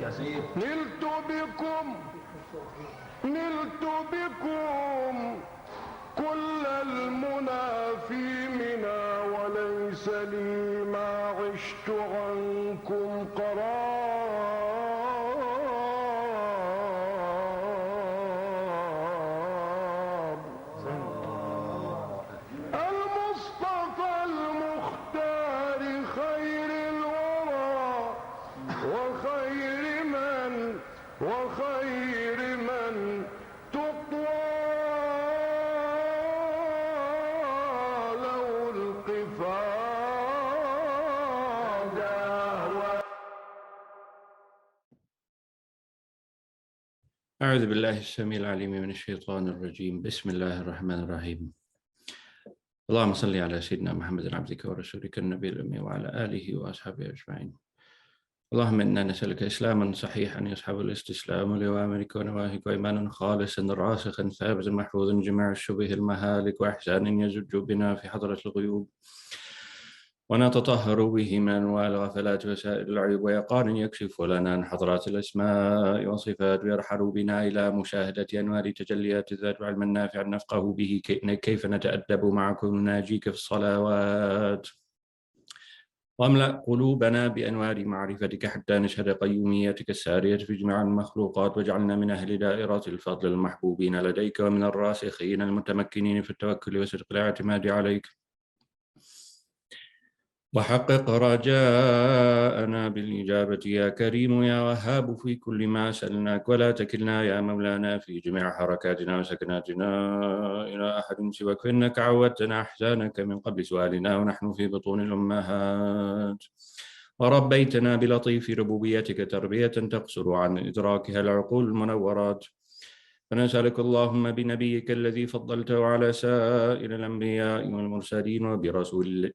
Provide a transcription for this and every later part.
نلت بكم كل المنى في منى وليس لي ما عشت عنكم قرار. المصطفى المختار خير الورى وخير من تطوى له القفا. أعوذ بالله السميع العليم من الشيطان الرجيم. بسم الله الرحمن الرحيم. اللهم صل على سيدنا محمد عبدك ورسولك النبي الأمي وعلى آله وأصحابه أجمعين. اللهم إنا نسألك إسلاما صحيحا يصحب الاستسلام لأوامرك ونواهيك، وإيمانا خالصا راسخا ثابتا محفوظا جميع الشبه المهالك، وإحسانا يزج بنا في حضرة الغيوب ونتطهر به من أنواع الغفلات وسائر العيوب، ويقانا يكشف لنا عن حضرات الأسماء والصفات، ويرحل بنا إلى مشاهدة أنوار تجليات الذات وعلما نافعا نفقه به كيف نتأدب معكم ناجيك في الصلوات. واملأ قلوبنا بأنوار معرفتك حتى نشهد قيوميتك السارية في جميع المخلوقات، واجعلنا من أهل دائرة الفضل المحبوبين لديك، ومن الراسخين المتمكنين في التوكل وصدق الاعتماد عليك. وحقق رجاءنا بالإجابة يا كريم يا وهاب في كل ما سألناك، ولا تكلنا يا مولانا في جميع حركاتنا وسكناتنا إلى أحد سواك، فإنك عودتنا أحزانك من قبل سؤالنا ونحن في بطون الأمهات، وربيتنا بلطيف ربوبيتك تربية تقصر عن إدراكها العقول المنورات. فنسألك اللهم بنبيك الذي فضلته على سائر الأنبياء والمرسلين،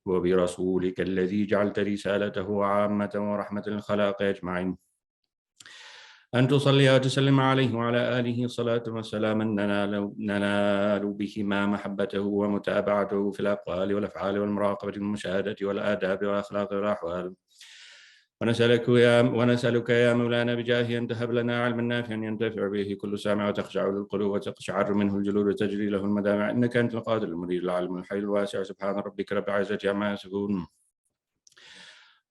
وبرسولك الذي جعلت رسالته عامة ورحمة للخلائق أجمعين، أن تصلي وتسلم عليه وعلى آله صلاة وسلاما ننال بهما محبته ومتابعته في الأقوال والأفعال والمراقبة والمشاهدة والآداب والأخلاق والأحوال. ونسألك يا مولانا بجاهه أن تهب لنا علما نافعا ينتفع به كل سامع، وتخشع للقلوب وتقشعر منه الجلود وتجري له المدامع، إنك أنت القادر المريد العالم الحي الواسع. سبحان ربك رب العزة عما يصفون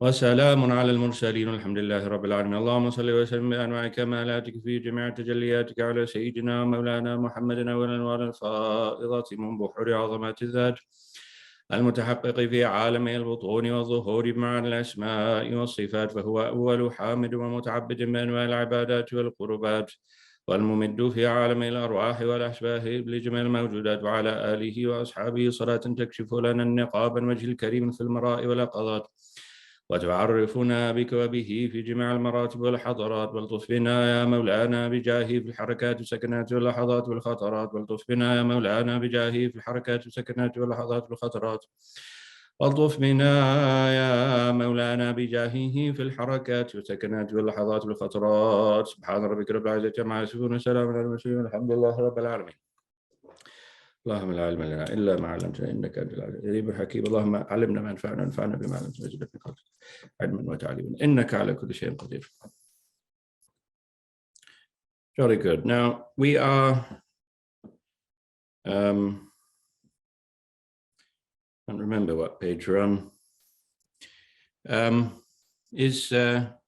وسلام على المرسلين والحمد لله رب العالمين. اللهم صل وسلم بأنواع كمالاتك في جميع تجلياتك على سيدنا ومولانا محمد والأنوار الفائضة من بحور عظمات الذات المتحقق في عالم البطون والظهور مع الأسماء والصفات، فهو أول حامد ومتعبد بأنواع العبادات والقربات، والممد في عالم الأرواح والأشباه لجميع الموجودات، وعلى آله وأصحابه صلاة تكشف لنا النقاب الوجه الكريم في المراء واللقظات، وتعرفنا بك وبه في جميع المراتب والحضارات. والطف بنا يا مولانا بجاهه في الحركات والسكنات واللحظات والخطرات. والطف بنا يا مولانا بجاهه في الحركات والسكنات واللحظات والخطرات. والطف بنا يا مولانا بجاهه في الحركات والسكنات واللحظات والخطرات. سبحان ربك رب العزة عما يصفون وسلام على المرسلين والحمد لله رب العالمين. اللهم لا علم لنا إلا ما علمتنا إنك أنت العليم الحكيم. اللهم علمنا ما ينفعنا وانفعنا بما علمتنا وزدنا من فضلك علما وتعليما إنك على كل شيء قدير. Very good. Now we are can't remember what page we're on. Is dear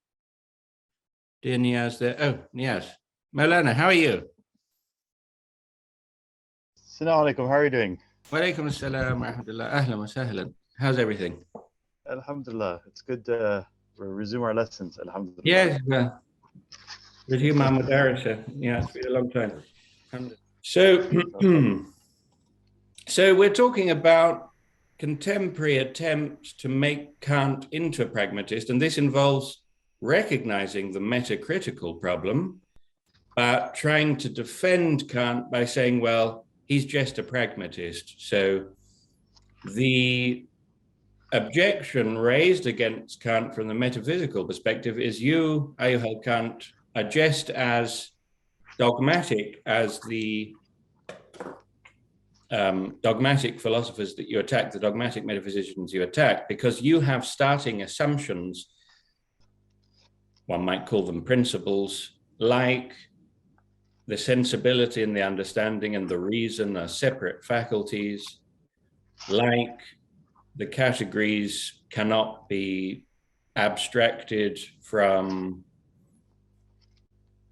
Niaz there? Oh, Niaz. Maulana, how are you? Assalamu alaikum, how are you doing? Wa alaikum assalam wa rahmatullah. Ahlan wa sahlan. How's everything? Alhamdulillah, it's good to resume our lessons, alhamdulillah. Yes, resume our madarasa. Yeah, it's been a long time. So, so we're talking about contemporary attempts to make Kant into a pragmatist, and this involves recognizing the metacritical problem, but trying to defend Kant by saying, well, he's just a pragmatist. So the objection raised against Kant from the metaphysical perspective is you, Ayuha Kant, are just as dogmatic as the dogmatic philosophers that you attack, the dogmatic metaphysicians you attack, because you have starting assumptions one might call them principles, like the sensibility and the understanding and the reason are separate faculties, like the categories cannot be abstracted from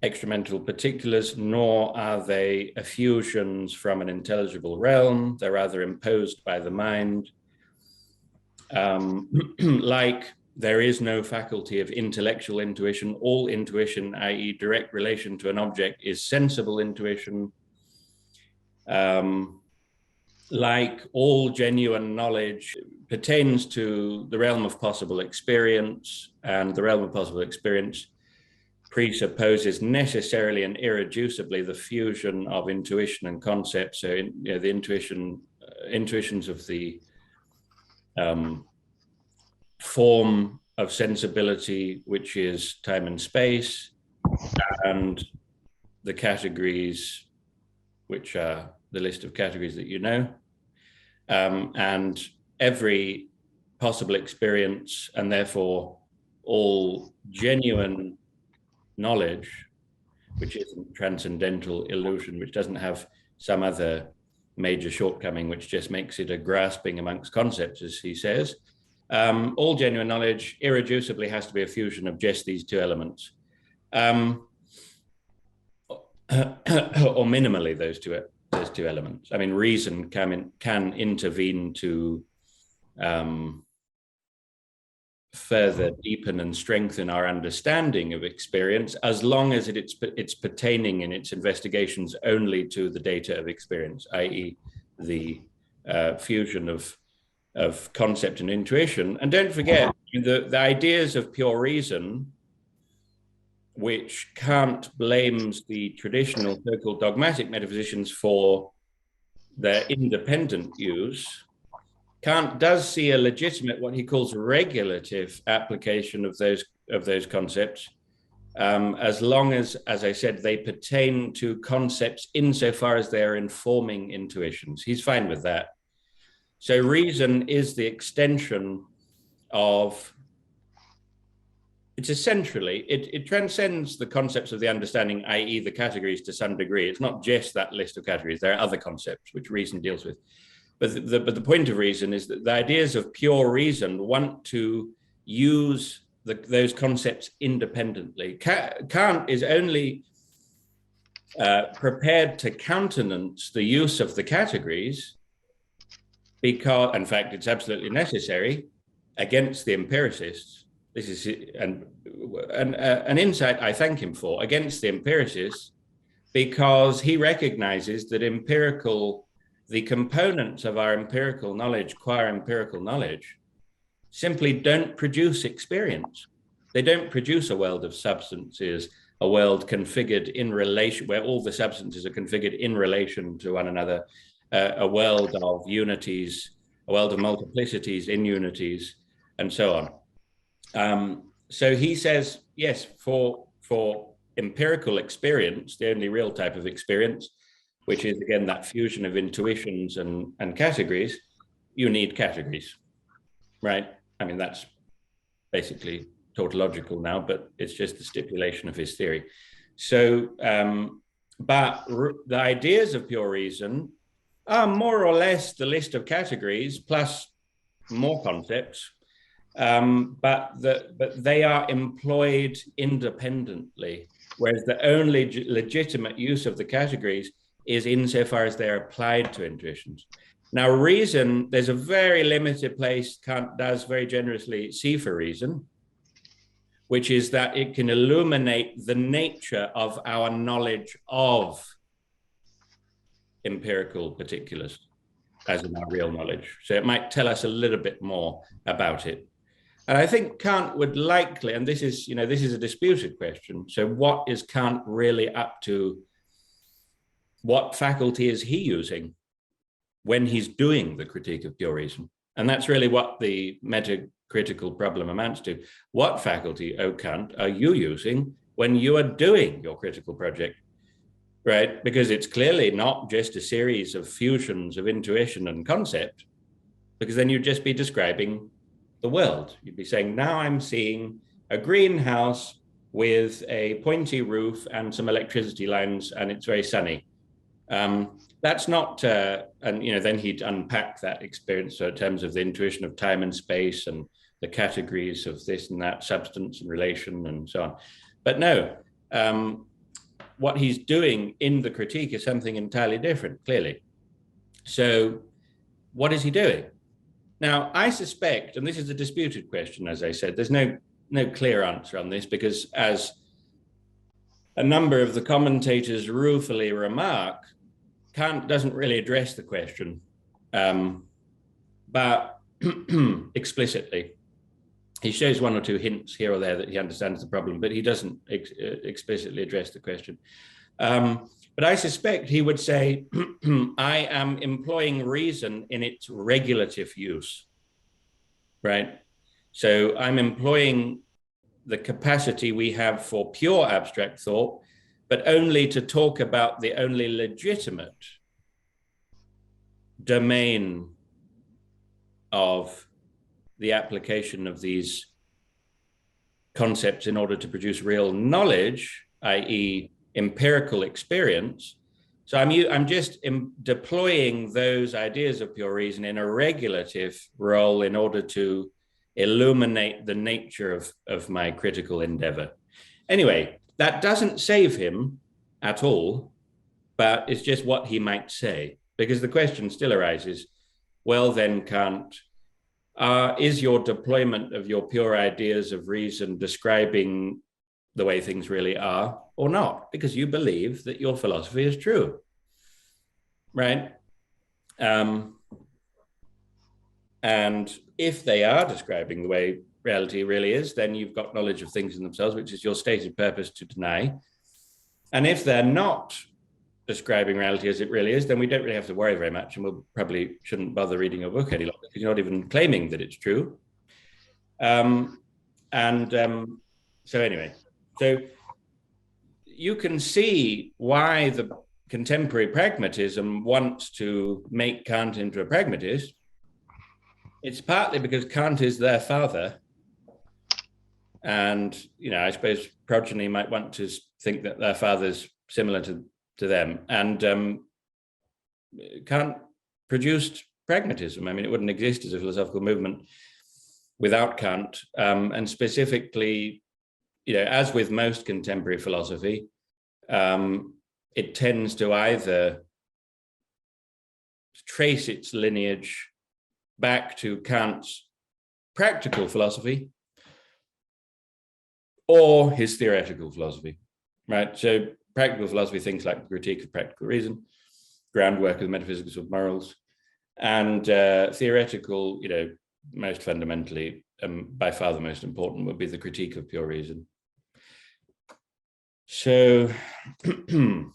extramental particulars, nor are they effusions from an intelligible realm. They're rather imposed by the mind. Like there is no faculty of intellectual intuition. All intuition, i.e. direct relation to an object, is sensible intuition. Like all genuine knowledge pertains to the realm of possible experience, and the realm of possible experience presupposes necessarily and irreducibly the fusion of intuition and concept. So, the intuitions of the form of sensibility, which is time and space, and the categories, which are the list of categories that you know, and every possible experience, and therefore all genuine knowledge, which isn't transcendental illusion, which doesn't have some other major shortcoming, which just makes it a grasping amongst concepts, as he says. All genuine knowledge irreducibly has to be a fusion of just these two elements, or minimally those two elements. I mean, reason can intervene to further deepen and strengthen our understanding of experience, as long as it's pertaining in its investigations only to the data of experience, i.e. the fusion of concept and intuition. And don't forget, the ideas of pure reason, which Kant blames the traditional so-called dogmatic metaphysicians for their independent use, Kant does see a legitimate, what he calls regulative application of those concepts, as long as I said, they pertain to concepts insofar as they are informing intuitions. He's fine with that. So reason is the extension of, it's essentially, it transcends the concepts of the understanding, i.e. the categories, to some degree. It's not just that list of categories. There are other concepts which reason deals with. But the point of reason is that the ideas of pure reason want to use those concepts independently. Kant is only prepared to countenance the use of the categories because, in fact, it's absolutely necessary, against the empiricists. This is an insight I thank him for, against the empiricists, because he recognizes that the components of our empirical knowledge, qua empirical knowledge, simply don't produce experience. They don't produce a world of substances, a world configured in relation, where all the substances are configured in relation to one another, a world of unities, a world of multiplicities in unities, and so on. So he says, yes, for empirical experience, the only real type of experience, which is, again, that fusion of intuitions and categories, you need categories, right? I mean, that's basically tautological now, but it's just the stipulation of his theory. So, but the ideas of pure reason are more or less the list of categories plus more concepts, but they are employed independently, whereas the only legitimate use of the categories is insofar as they're applied to intuitions. Now, reason, there's a very limited place Kant does very generously see for reason, which is that it can illuminate the nature of our knowledge of empirical particulars, as in our real knowledge. So it might tell us a little bit more about it. And I think Kant would likely, and this is a disputed question, so what is Kant really up to? What faculty is he using when he's doing the critique of pure reason? And that's really what the metacritical problem amounts to. What faculty, O Kant, are you using when you are doing your critical project, right? Because it's clearly not just a series of fusions of intuition and concept, because then you'd just be describing the world. You'd be saying, now I'm seeing a greenhouse with a pointy roof and some electricity lines, and it's very sunny. That's not, and then he'd unpack that experience in terms of the intuition of time and space and the categories of this and that, substance and relation and so on. But no, what he's doing in the critique is something entirely different, clearly. So what is he doing? Now, I suspect, and this is a disputed question, as I said, there's no clear answer on this, because as a number of the commentators ruefully remark, Kant doesn't really address the question, but explicitly. He shows one or two hints here or there that he understands the problem, but he doesn't explicitly address the question. But I suspect he would say, I am employing reason in its regulative use, right? So I'm employing the capacity we have for pure abstract thought, but only to talk about the only legitimate domain of the application of these concepts in order to produce real knowledge, i.e. empirical experience. So I'm just deploying those ideas of pure reason in a regulative role in order to illuminate the nature of my critical endeavor. Anyway, that doesn't save him at all, but it's just what he might say, because the question still arises, well then, Kant, is your deployment of your pure ideas of reason describing the way things really are or not? Because you believe that your philosophy is true, right? And if they are describing the way reality really is, then you've got knowledge of things in themselves, which is your stated purpose to deny. And if they're not describing reality as it really is, then we don't really have to worry very much, and we'll probably shouldn't bother reading your book any longer, because you're not even claiming that it's true. So anyway, so you can see why the contemporary pragmatism wants to make Kant into a pragmatist. It's partly because Kant is their father. And, I suppose progeny might want to think that their father's similar to them. And Kant produced pragmatism. I mean, it wouldn't exist as a philosophical movement without Kant. And specifically, as with most contemporary philosophy, it tends to either trace its lineage back to Kant's practical philosophy or his theoretical philosophy, right? So practical philosophy, things like the Critique of Practical Reason, groundwork of the Metaphysics of Morals, and theoretical, most fundamentally, by far the most important, would be the Critique of Pure Reason. So, so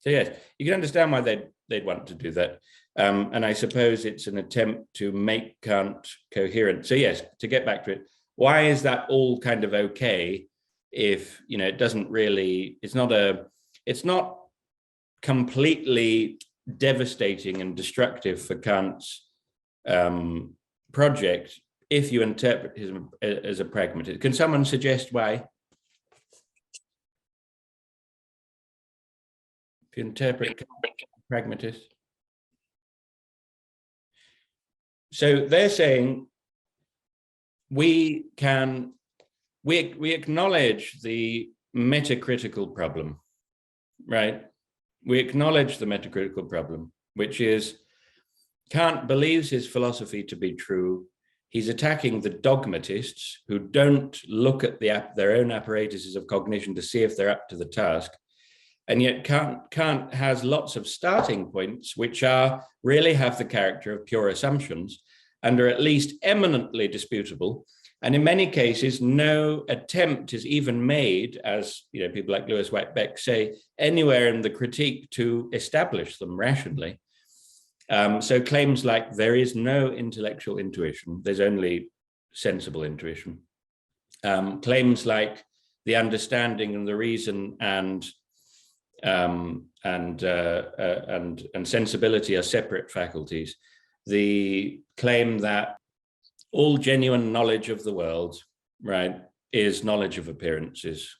yes, you can understand why they'd want to do that. And I suppose it's an attempt to make Kant coherent. So yes, to get back to it, why is that all kind of okay if, it doesn't really, it's not completely devastating and destructive for Kant's project if you interpret him as a pragmatist? Can someone suggest why? If you interpret pragmatist. So they're saying we acknowledge the metacritical problem, right? We acknowledge the metacritical problem, which is Kant believes his philosophy to be true. He's attacking the dogmatists who don't look at their own apparatuses of cognition to see if they're up to the task. And yet Kant has lots of starting points which really have the character of pure assumptions and are at least eminently disputable. And in many cases, no attempt is even made, as people like Lewis Whitebeck say, anywhere in the critique to establish them rationally. So claims like there is no intellectual intuition, there's only sensible intuition. Claims like the understanding and the reason and sensibility are separate faculties. The claim that all genuine knowledge of the world, right, is knowledge of appearances.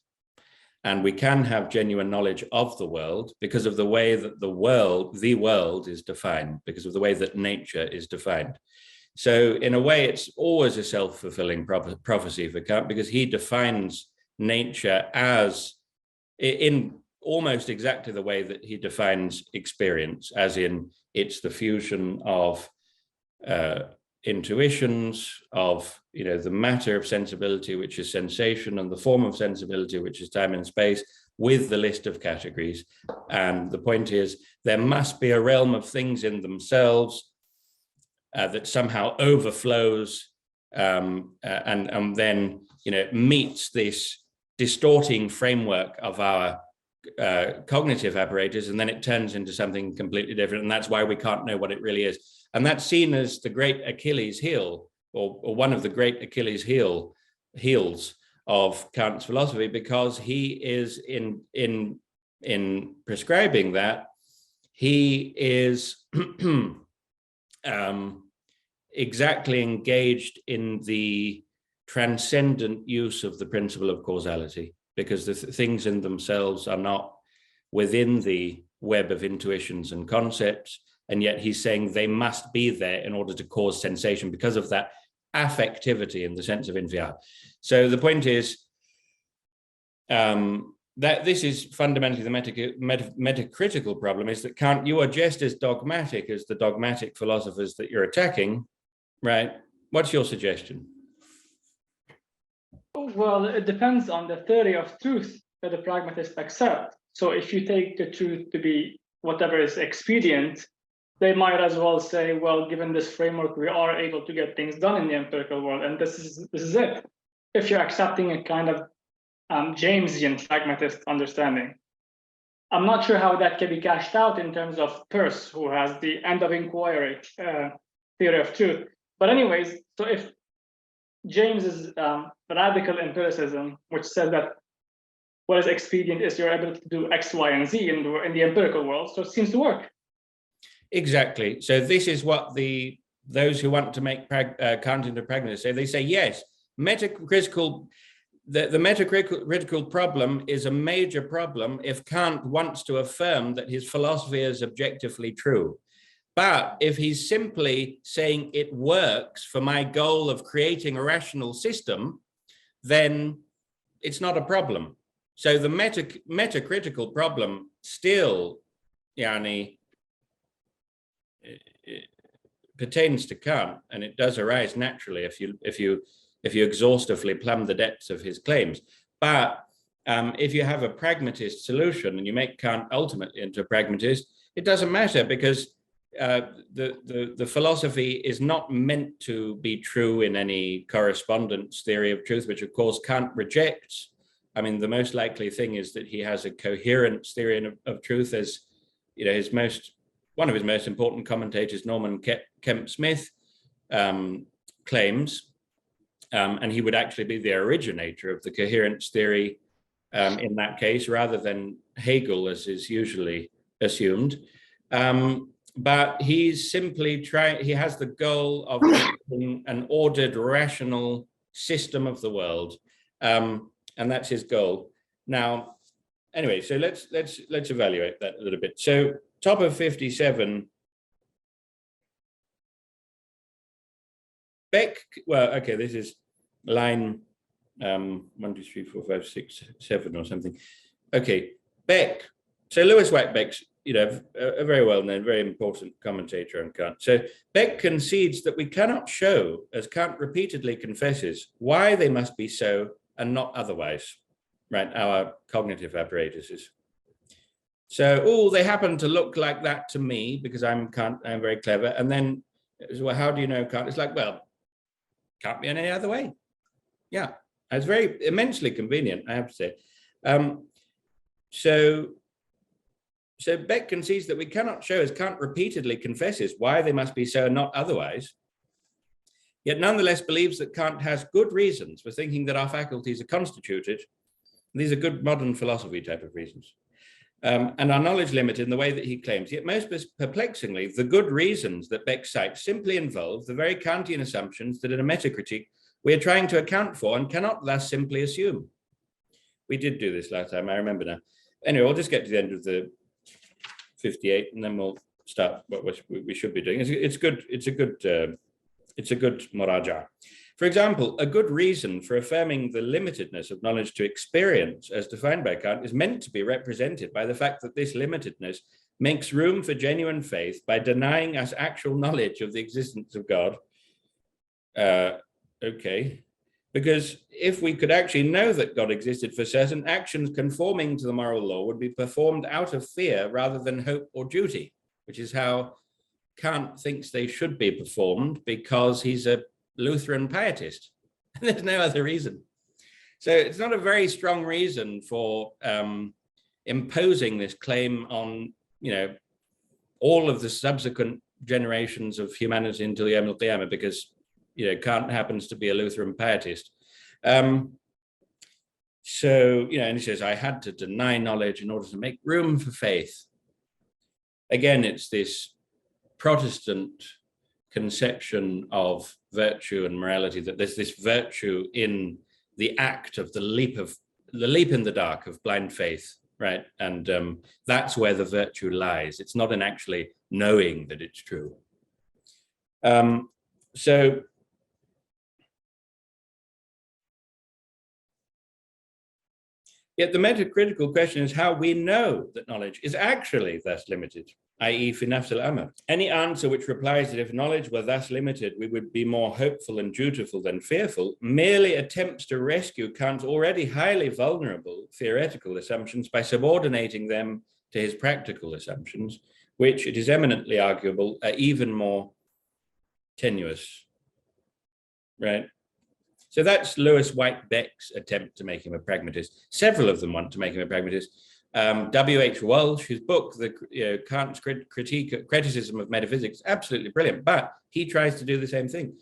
And we can have genuine knowledge of the world because of the way that the world is defined, because of the way that nature is defined. So in a way, it's always a self-fulfilling prophecy for Kant, because he defines nature as, in almost exactly the way that he defines experience, as in it's the fusion of intuitions, of the matter of sensibility, which is sensation, and the form of sensibility, which is time and space, with the list of categories. And the point is, there must be a realm of things in themselves that somehow overflows and then meets this distorting framework of our cognitive apparatus, and then it turns into something completely different. And that's why we can't know what it really is. And that's seen as the great Achilles heel, or one of the great Achilles heels of Kant's philosophy, because he is in prescribing that, he is exactly engaged in the transcendent use of the principle of causality, because the things in themselves are not within the web of intuitions and concepts, and yet he's saying they must be there in order to cause sensation because of that affectivity in the sense of infiat. So the point is that this is fundamentally the metacritical problem, is that Kant, you are just as dogmatic as the dogmatic philosophers that you're attacking, right? What's your suggestion? Well, it depends on the theory of truth that the pragmatists accept. So if you take the truth to be whatever is expedient, they might as well say, well, given this framework, we are able to get things done in the empirical world, and this is it. If you're accepting a kind of Jamesian pragmatist understanding, I'm not sure how that can be cashed out in terms of Peirce, who has the end of inquiry theory of truth. But anyways, so if James's radical empiricism, which says that what is expedient is your ability to do X, Y, and Z in the empirical world, so it seems to work. Exactly. So this is what those who want to make Kant into pragmatists say. They say, yes, the metacritical problem is a major problem if Kant wants to affirm that his philosophy is objectively true. But if he's simply saying it works for my goal of creating a rational system, then it's not a problem. So the metacritical problem still, pertains to Kant, and it does arise naturally if you exhaustively plumb the depths of his claims. But if you have a pragmatist solution and you make Kant ultimately into a pragmatist, it doesn't matter, because the philosophy is not meant to be true in any correspondence theory of truth, which of course Kant rejects. I mean, the most likely thing is that he has a coherence theory of truth, as one of his most important commentators, Norman Kemp Smith, claims, and he would actually be the originator of the coherence theory in that case, rather than Hegel, as is usually assumed. But he's simply he has the goal of creating an ordered, rational system of the world, and that's his goal. Now, anyway, so let's evaluate that a little bit. So, top of 57. Beck. Well, okay, this is line 1, 2, 3, 4, 5, 6, 7 or something. Okay, Beck. So Louis White Beck's, a very well-known, very important commentator on Kant. So Beck concedes that we cannot show, as Kant repeatedly confesses, why they must be so and not otherwise, right? Our cognitive apparatuses. So, they happen to look like that to me because I'm very clever. And then, well, how do you know Kant? It's like, well, can't be any other way. Yeah, it's very immensely convenient, I have to say. So Beck concedes that we cannot show, as Kant repeatedly confesses, why they must be so and not otherwise, yet nonetheless believes that Kant has good reasons for thinking that our faculties are constituted. These are good modern philosophy type of reasons. and our knowledge limited in the way that he claims. Yet most perplexingly, the good reasons that Beck cites simply involve the very Kantian assumptions that in a metacritique we are trying to account for and cannot thus simply assume. We did do this last time, I remember now. Anyway, we'll just get to the end of the 58 and then we'll start what we should be doing. It's a good muraja. For example, a good reason for affirming the limitedness of knowledge to experience as defined by Kant is meant to be represented by the fact that this limitedness makes room for genuine faith by denying us actual knowledge of the existence of God. Okay, because if we could actually know that God existed for certain, actions conforming to the moral law would be performed out of fear rather than hope or duty, which is how Kant thinks they should be performed because he's a Lutheran pietist. And there's no other reason. So it's not a very strong reason for imposing this claim on, all of the subsequent generations of humanity until Yom al-Qiyamah, because Kant happens to be a Lutheran pietist. And he says, I had to deny knowledge in order to make room for faith. Again, it's this Protestant conception of virtue and morality, that there's this virtue in the act of the leap in the dark of blind faith, right? And that's where the virtue lies. It's not in actually knowing that it's true. Yet the metacritical question is how we know that knowledge is actually thus limited, i.e. fi nafs al-amr. Any answer which replies that if knowledge were thus limited, we would be more hopeful and dutiful than fearful, merely attempts to rescue Kant's already highly vulnerable theoretical assumptions by subordinating them to his practical assumptions, which it is eminently arguable are even more tenuous, right? So that's Lewis White Beck's attempt to make him a pragmatist. Several of them want to make him a pragmatist. W.H. Walsh, his book, Kant's Criticism of Metaphysics, absolutely brilliant, but he tries to do the same thing.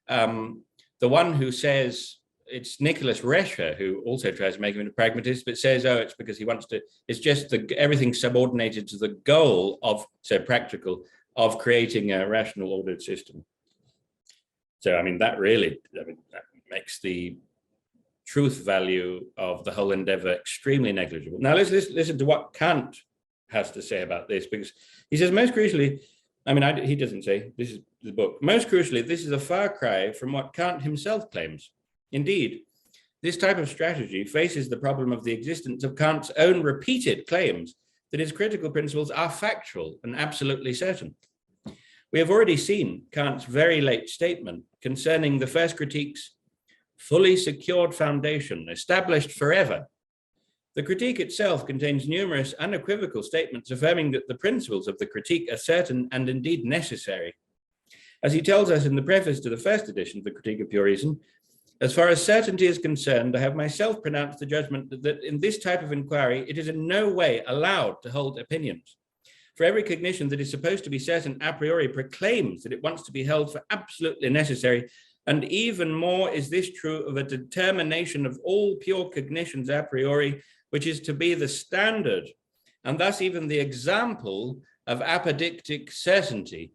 The one who says, it's Nicholas Rescher, who also tries to make him a pragmatist, but says, oh, it's because he wants to, it's just everything subordinated to the goal of, so practical, of creating a rational ordered system. So, that makes the truth value of the whole endeavor extremely negligible. Now let's listen to what Kant has to say about this, because he says most crucially, he doesn't say, this is the book, most crucially, this is a far cry from what Kant himself claims. Indeed, this type of strategy faces the problem of the existence of Kant's own repeated claims that his critical principles are factual and absolutely certain. We have already seen Kant's very late statement concerning the first critique's fully secured foundation, established forever. The critique itself contains numerous unequivocal statements affirming that the principles of the critique are certain and indeed necessary. As he tells us in the preface to the first edition of the Critique of Pure Reason, as far as certainty is concerned, I have myself pronounced the judgment that in this type of inquiry, it is in no way allowed to hold opinions. For every cognition that is supposed to be certain a priori proclaims that it wants to be held for absolutely necessary, and even more is this true of a determination of all pure cognitions a priori, which is to be the standard, and thus even the example of apodictic certainty.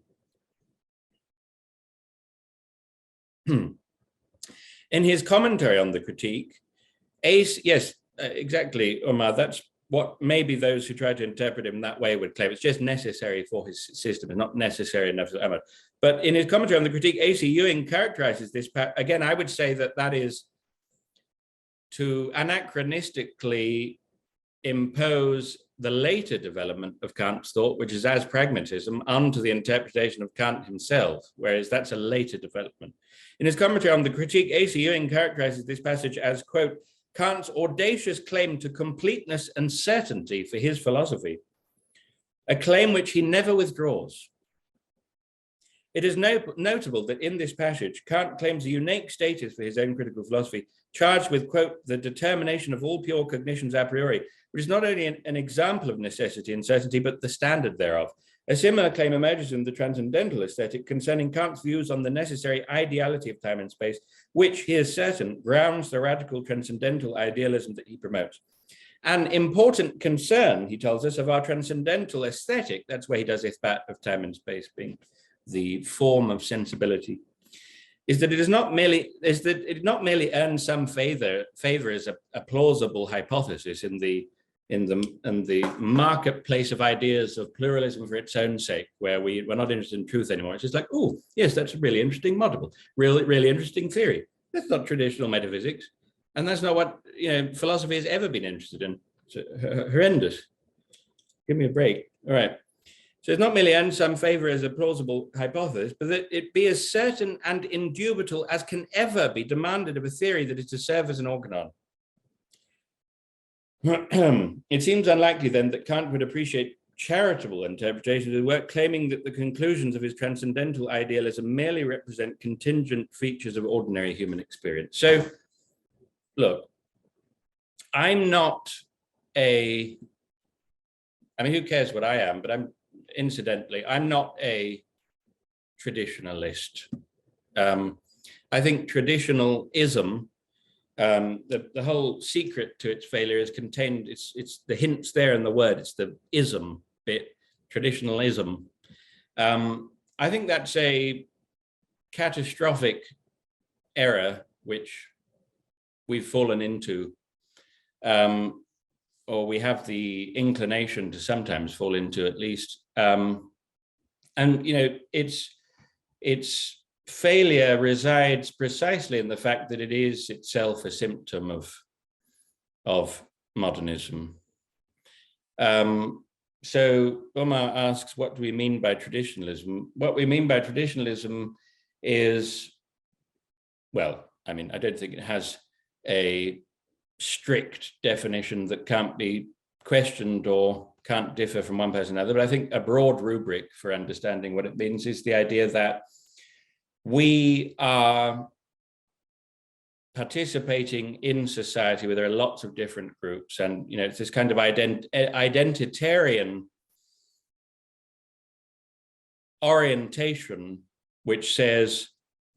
In his commentary on the critique, exactly, Omar, that's what maybe those who try to interpret him that way would claim. It's just necessary for his system, it's not necessary enough. But in his commentary on the critique, A.C. Ewing characterizes this, again, I would say that is to anachronistically impose the later development of Kant's thought, which is as pragmatism, onto the interpretation of Kant himself, whereas that's a later development. In his commentary on the critique, A.C. Ewing characterizes this passage as, quote, Kant's audacious claim to completeness and certainty for his philosophy, a claim which he never withdraws. It is notable that in this passage, Kant claims a unique status for his own critical philosophy, charged with, quote, the determination of all pure cognitions a priori, which is not only an example of necessity and certainty, but the standard thereof. A similar claim emerges in the transcendental aesthetic concerning Kant's views on the necessary ideality of time and space, which, he is certain, grounds the radical transcendental idealism that he promotes. an important concern, he tells us, of our transcendental aesthetic, that's where he does ithbat of time and space being the form of sensibility, is that it not merely earns some favor as a plausible hypothesis in the marketplace of ideas of pluralism for its own sake, where we're not interested in truth anymore. It's just like, oh, yes, that's a really interesting model, really interesting theory. That's not traditional metaphysics. And that's not what philosophy has ever been interested in. It's horrendous. Give me a break. All right. So it's not merely earned some favor as a plausible hypothesis, but that it be as certain and indubitable as can ever be demanded of a theory that is to serve as an organon. It seems unlikely then that Kant would appreciate charitable interpretations of the work, claiming that the conclusions of his transcendental idealism merely represent contingent features of ordinary human experience. So, look, I'm not who cares what I am, but I'm not a traditionalist. I think traditionalism, the whole secret to its failure is contained, it's the hints there in the word, it's the ism bit, traditionalism. I think that's a catastrophic error which we've fallen into, or we have the inclination to sometimes fall into, at least. And its failure resides precisely in the fact that it is itself a symptom of modernism. So Omar asks, what do we mean by traditionalism? What we mean by traditionalism is, well, I mean, I don't think it has a strict definition that can't be questioned or can't differ from one person to another, but I think a broad rubric for understanding what it means is the idea that we are participating in society where there are lots of different groups, and it's this kind of identitarian orientation which says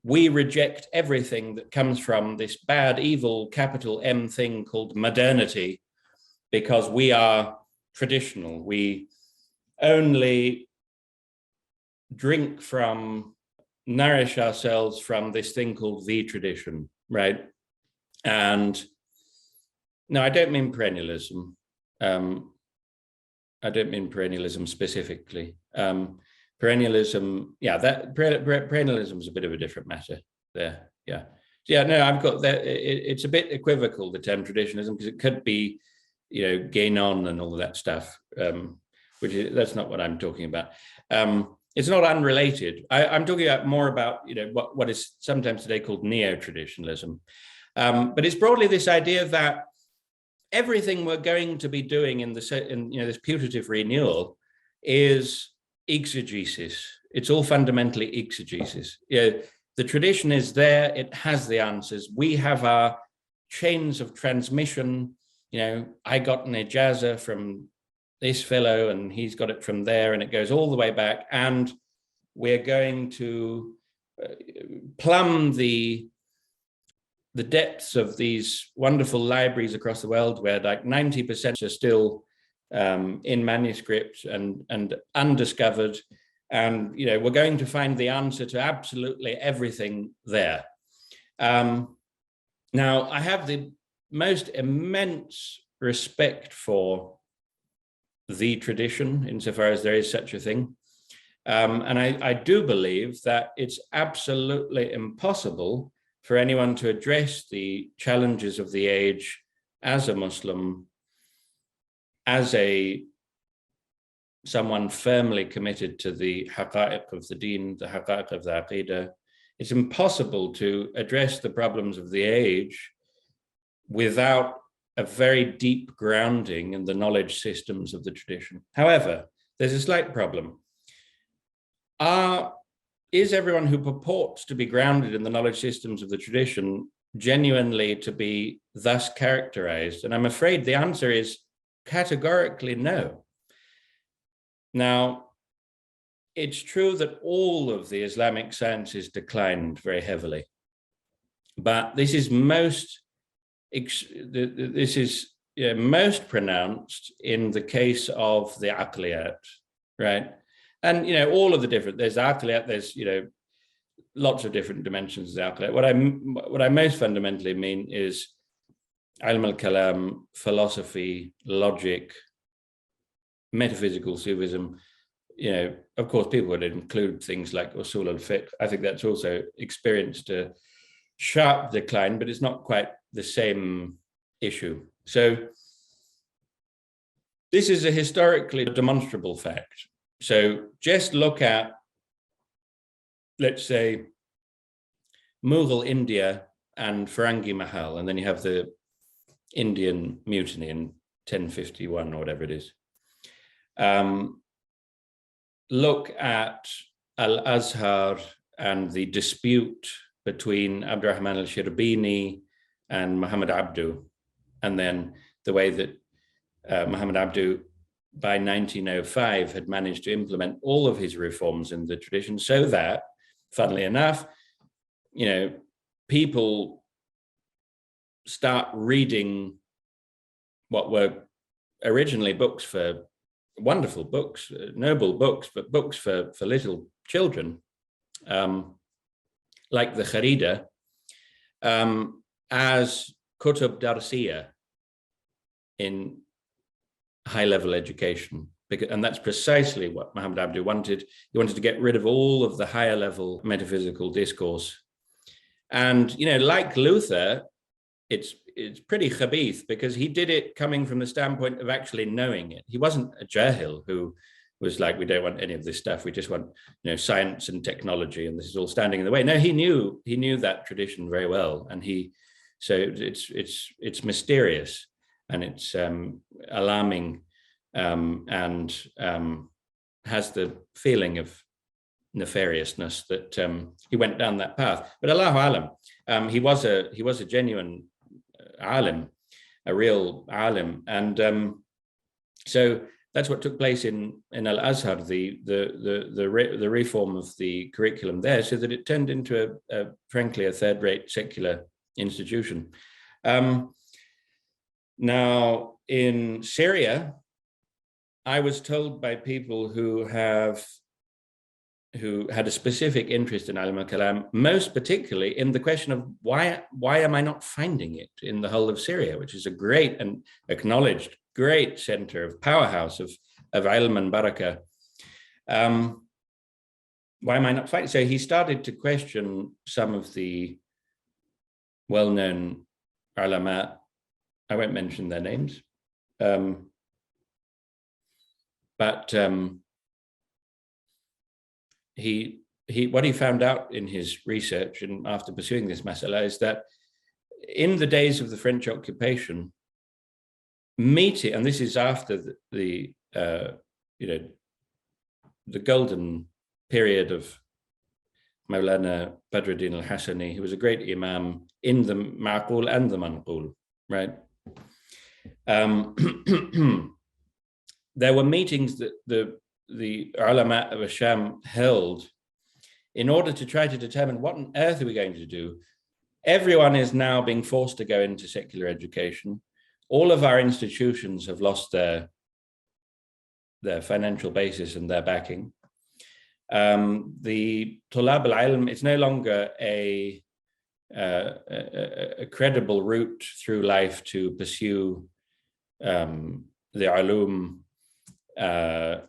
we reject everything that comes from this bad, evil, capital M thing called modernity, because we are traditional. We only nourish ourselves from this thing called the tradition, right? And no, I don't mean perennialism. I don't mean perennialism specifically. Perennialism, yeah, perennialism is a bit of a different matter there. Yeah, no, I've got that. It's a bit equivocal, the term traditionalism, because it could be, Guénon and all of that stuff, that's not what I'm talking about. It's not unrelated. I'm talking more about what is sometimes today called neo-traditionalism, but it's broadly this idea that everything we're going to be doing in this putative renewal is exegesis. It's all fundamentally exegesis. The tradition is there, it has the answers. We have our chains of transmission. I got an ijaza from this fellow and he's got it from there, and it goes all the way back, and we're going to plumb the depths of these wonderful libraries across the world where like 90% are still in manuscript and undiscovered, and we're going to find the answer to absolutely everything there. Now, I have the most immense respect for the tradition, insofar as there is such a thing, and I do believe that it's absolutely impossible for anyone to address the challenges of the age as a Muslim, as someone firmly committed to the haqa'iq of the deen, the haqa'iq of the aqidah. It's impossible to address the problems of the age without a very deep grounding in the knowledge systems of the tradition. However, there's a slight problem. Is everyone who purports to be grounded in the knowledge systems of the tradition genuinely to be thus characterized? And I'm afraid the answer is categorically no. Now, it's true that all of the Islamic sciences declined very heavily, but this is most pronounced in the case of the aqliyat, right? And, all of the different, there's the aqliyat, there's, lots of different dimensions of the aqliyat. What I most fundamentally mean is ilm al-kalam, philosophy, logic, metaphysical Sufism. Of course, people would include things like usul al-fiqh. I think that's also experienced a sharp decline, but it's not quite the same issue. So this is a historically demonstrable fact. So just look at, let's say, Mughal India and Firangi Mahal, and then you have the Indian mutiny in 1051 or whatever it is. Look at Al-Azhar and the dispute between Abdurrahman al-Shirbini and Muhammad Abdu, and then the way that Muhammad Abdu by 1905 had managed to implement all of his reforms in the tradition, so that, funnily enough, people start reading what were originally books for wonderful books, noble books, but books for little children, like the Kharida, as Kutub Darsiya in high-level education. And that's precisely what Muhammad Abdu wanted. He wanted to get rid of all of the higher-level metaphysical discourse. And, like Luther, it's pretty khabith, because he did it coming from the standpoint of actually knowing it. He wasn't a jahil who was like, we don't want any of this stuff. We just want, science and technology, and this is all standing in the way. No, he knew that tradition very well, and so it's mysterious, and it's alarming, and has the feeling of nefariousness that he went down that path. But Allahu alam, he was a genuine alim, a real alim, and so that's what took place in Al-Azhar, the reform of the curriculum there, so that it turned into frankly a third-rate secular institution. Now in Syria, I was told by people who had a specific interest in ilm al-kalam, most particularly in the question of why am I not finding it in the whole of Syria, which is a great and acknowledged great center of powerhouse of ilm and barakah. Why am I not finding? So he started to question some of the well-known ulama. I won't mention their names, but what he found out in his research and after pursuing this masala is that in the days of the French occupation, meeting, and this is after the golden period of Mawlana Badruddin al-Hassani, who was a great imam in the ma'qul and the manqul, right? There were meetings that the ulama of Asham held in order to try to determine what on earth are we going to do. Everyone is now being forced to go into secular education. All of our institutions have lost their financial basis and their backing. The tulab al-ilm is no longer a credible route through life to pursue the ulum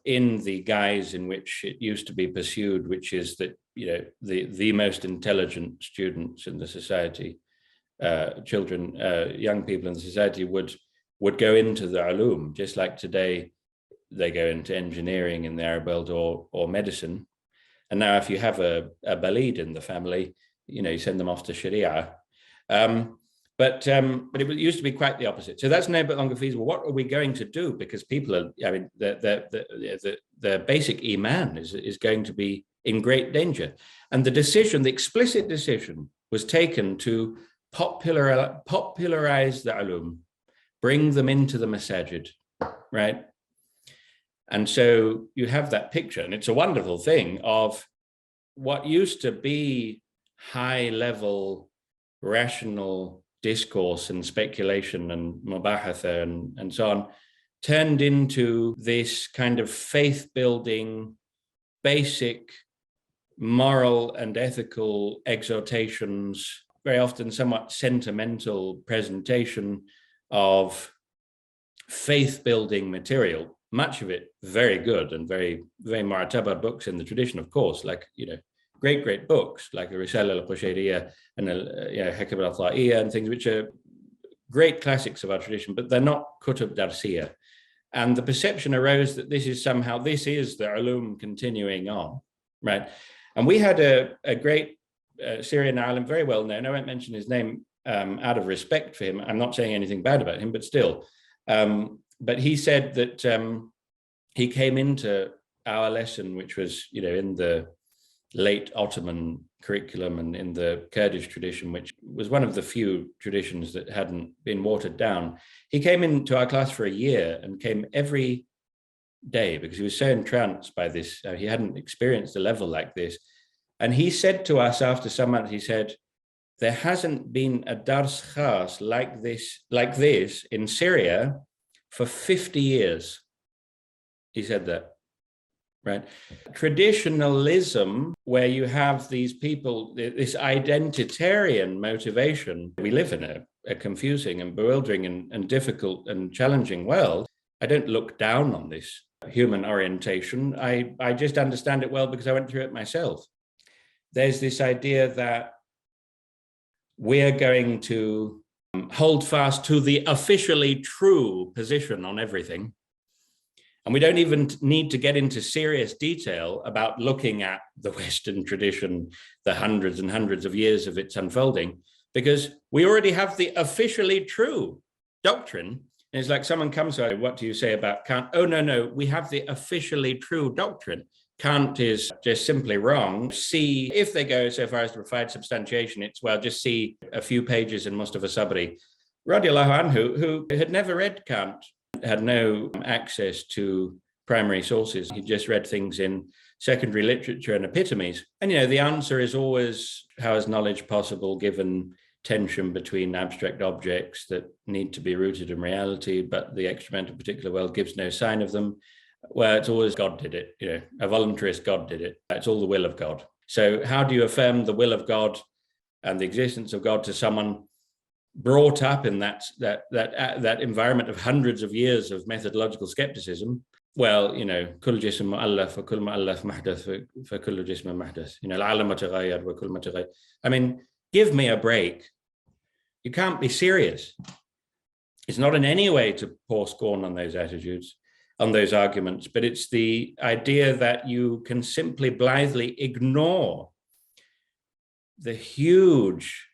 in the guise in which it used to be pursued, which is that the most intelligent students in the society, children, young people in the society would go into the ulum, just like today they go into engineering in the Arab world or medicine. And now if you have a balid in the family, you send them off to Sharia. But it used to be quite the opposite. So that's no longer feasible. What are we going to do? Because people are, the basic iman is going to be in great danger. And the explicit decision was taken to popularize the ulum, bring them into the masajid, right? And so you have that picture, and it's a wonderful thing of what used to be high-level, rational discourse and speculation and mubahatha and so on turned into this kind of faith-building, basic moral and ethical exhortations, very often somewhat sentimental presentation of faith-building material, much of it very good and very, very mu'tabar books in the tradition, of course, like, great books like Risala al-Qushayriya and Hikam al-Ta'iyya and things which are great classics of our tradition, but they're not kutub darsiya. And the perception arose that this is the ulum continuing on, right? And we had a great Syrian alim, very well known. I won't mention his name out of respect for him. I'm not saying anything bad about him, but still. But he said that he came into our lesson, which was, in the late Ottoman curriculum and in the Kurdish tradition, which was one of the few traditions that hadn't been watered down. He came into our class for a year and came every day because he was so entranced by this. He hadn't experienced a level like this. And he said to us after some months, he said, there hasn't been a dars khas like this in Syria for 50 years. He said that. Right. Traditionalism, where you have these people, this identitarian motivation. We live in a confusing and bewildering and difficult and challenging world. I don't look down on this human orientation. I just understand it well because I went through it myself. There's this idea that we're going to hold fast to the officially true position on everything. And we don't even need to get into serious detail about looking at the Western tradition, the hundreds and hundreds of years of its unfolding, because we already have the officially true doctrine. And it's like someone comes to, what do you say about Kant? Oh, no, we have the officially true doctrine. Kant is just simply wrong. See, if they go so far as to provide substantiation, it's, well, just see a few pages in Mustafa Sabri, radiallahu anhu, who had never read Kant, had no access to primary sources. He just read things in secondary literature and epitomes. And, the answer is always, how is knowledge possible given tension between abstract objects that need to be rooted in reality, but the experimental particular world gives no sign of them? Well, it's always God did it, a voluntarist God did it. It's all the will of God. So how do you affirm the will of God and the existence of God to someone brought up in that environment of hundreds of years of methodological skepticism? Well, كل جسم مؤلف وكل مؤلف محدث فكل جسم محدث. العالم متغير وكل متغير. I mean, give me a break. You can't be serious. It's not in any way to pour scorn on those attitudes, on those arguments, but it's the idea that you can simply blithely ignore the huge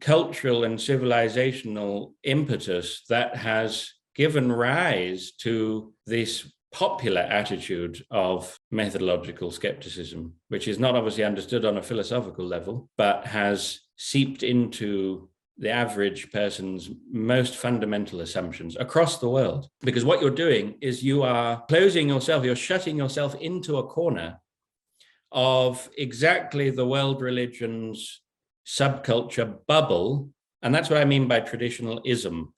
cultural and civilizational impetus that has given rise to this popular attitude of methodological skepticism, which is not obviously understood on a philosophical level, but has seeped into the average person's most fundamental assumptions across the world. Because what you're doing is you are closing yourself, you're shutting yourself into a corner of exactly the world religion's subculture bubble. And that's what I mean by traditionalism,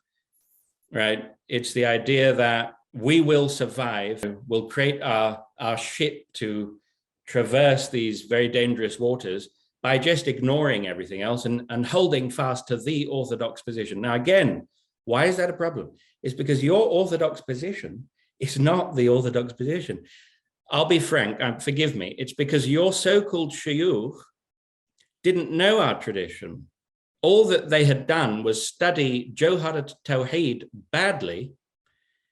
right? It's the idea that we will survive, we'll create our ship to traverse these very dangerous waters by just ignoring everything else and holding fast to the orthodox position. Now, again, why is that a problem? It's because your orthodox position is not the orthodox position. I'll be frank, forgive me, it's because your so-called shuyukh didn't know our tradition. All that they had done was study Jawharat Tawheed badly,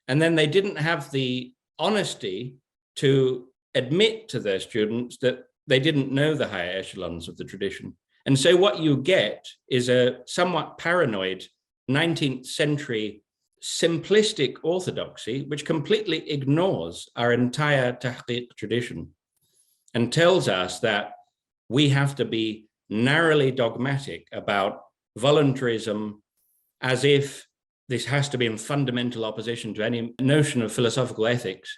and then they didn't have the honesty to admit to their students that they didn't know the higher echelons of the tradition. And so what you get is a somewhat paranoid 19th century simplistic orthodoxy, which completely ignores our entire tahqiq tradition and tells us that we have to be narrowly dogmatic about voluntarism, as if this has to be in fundamental opposition to any notion of philosophical ethics.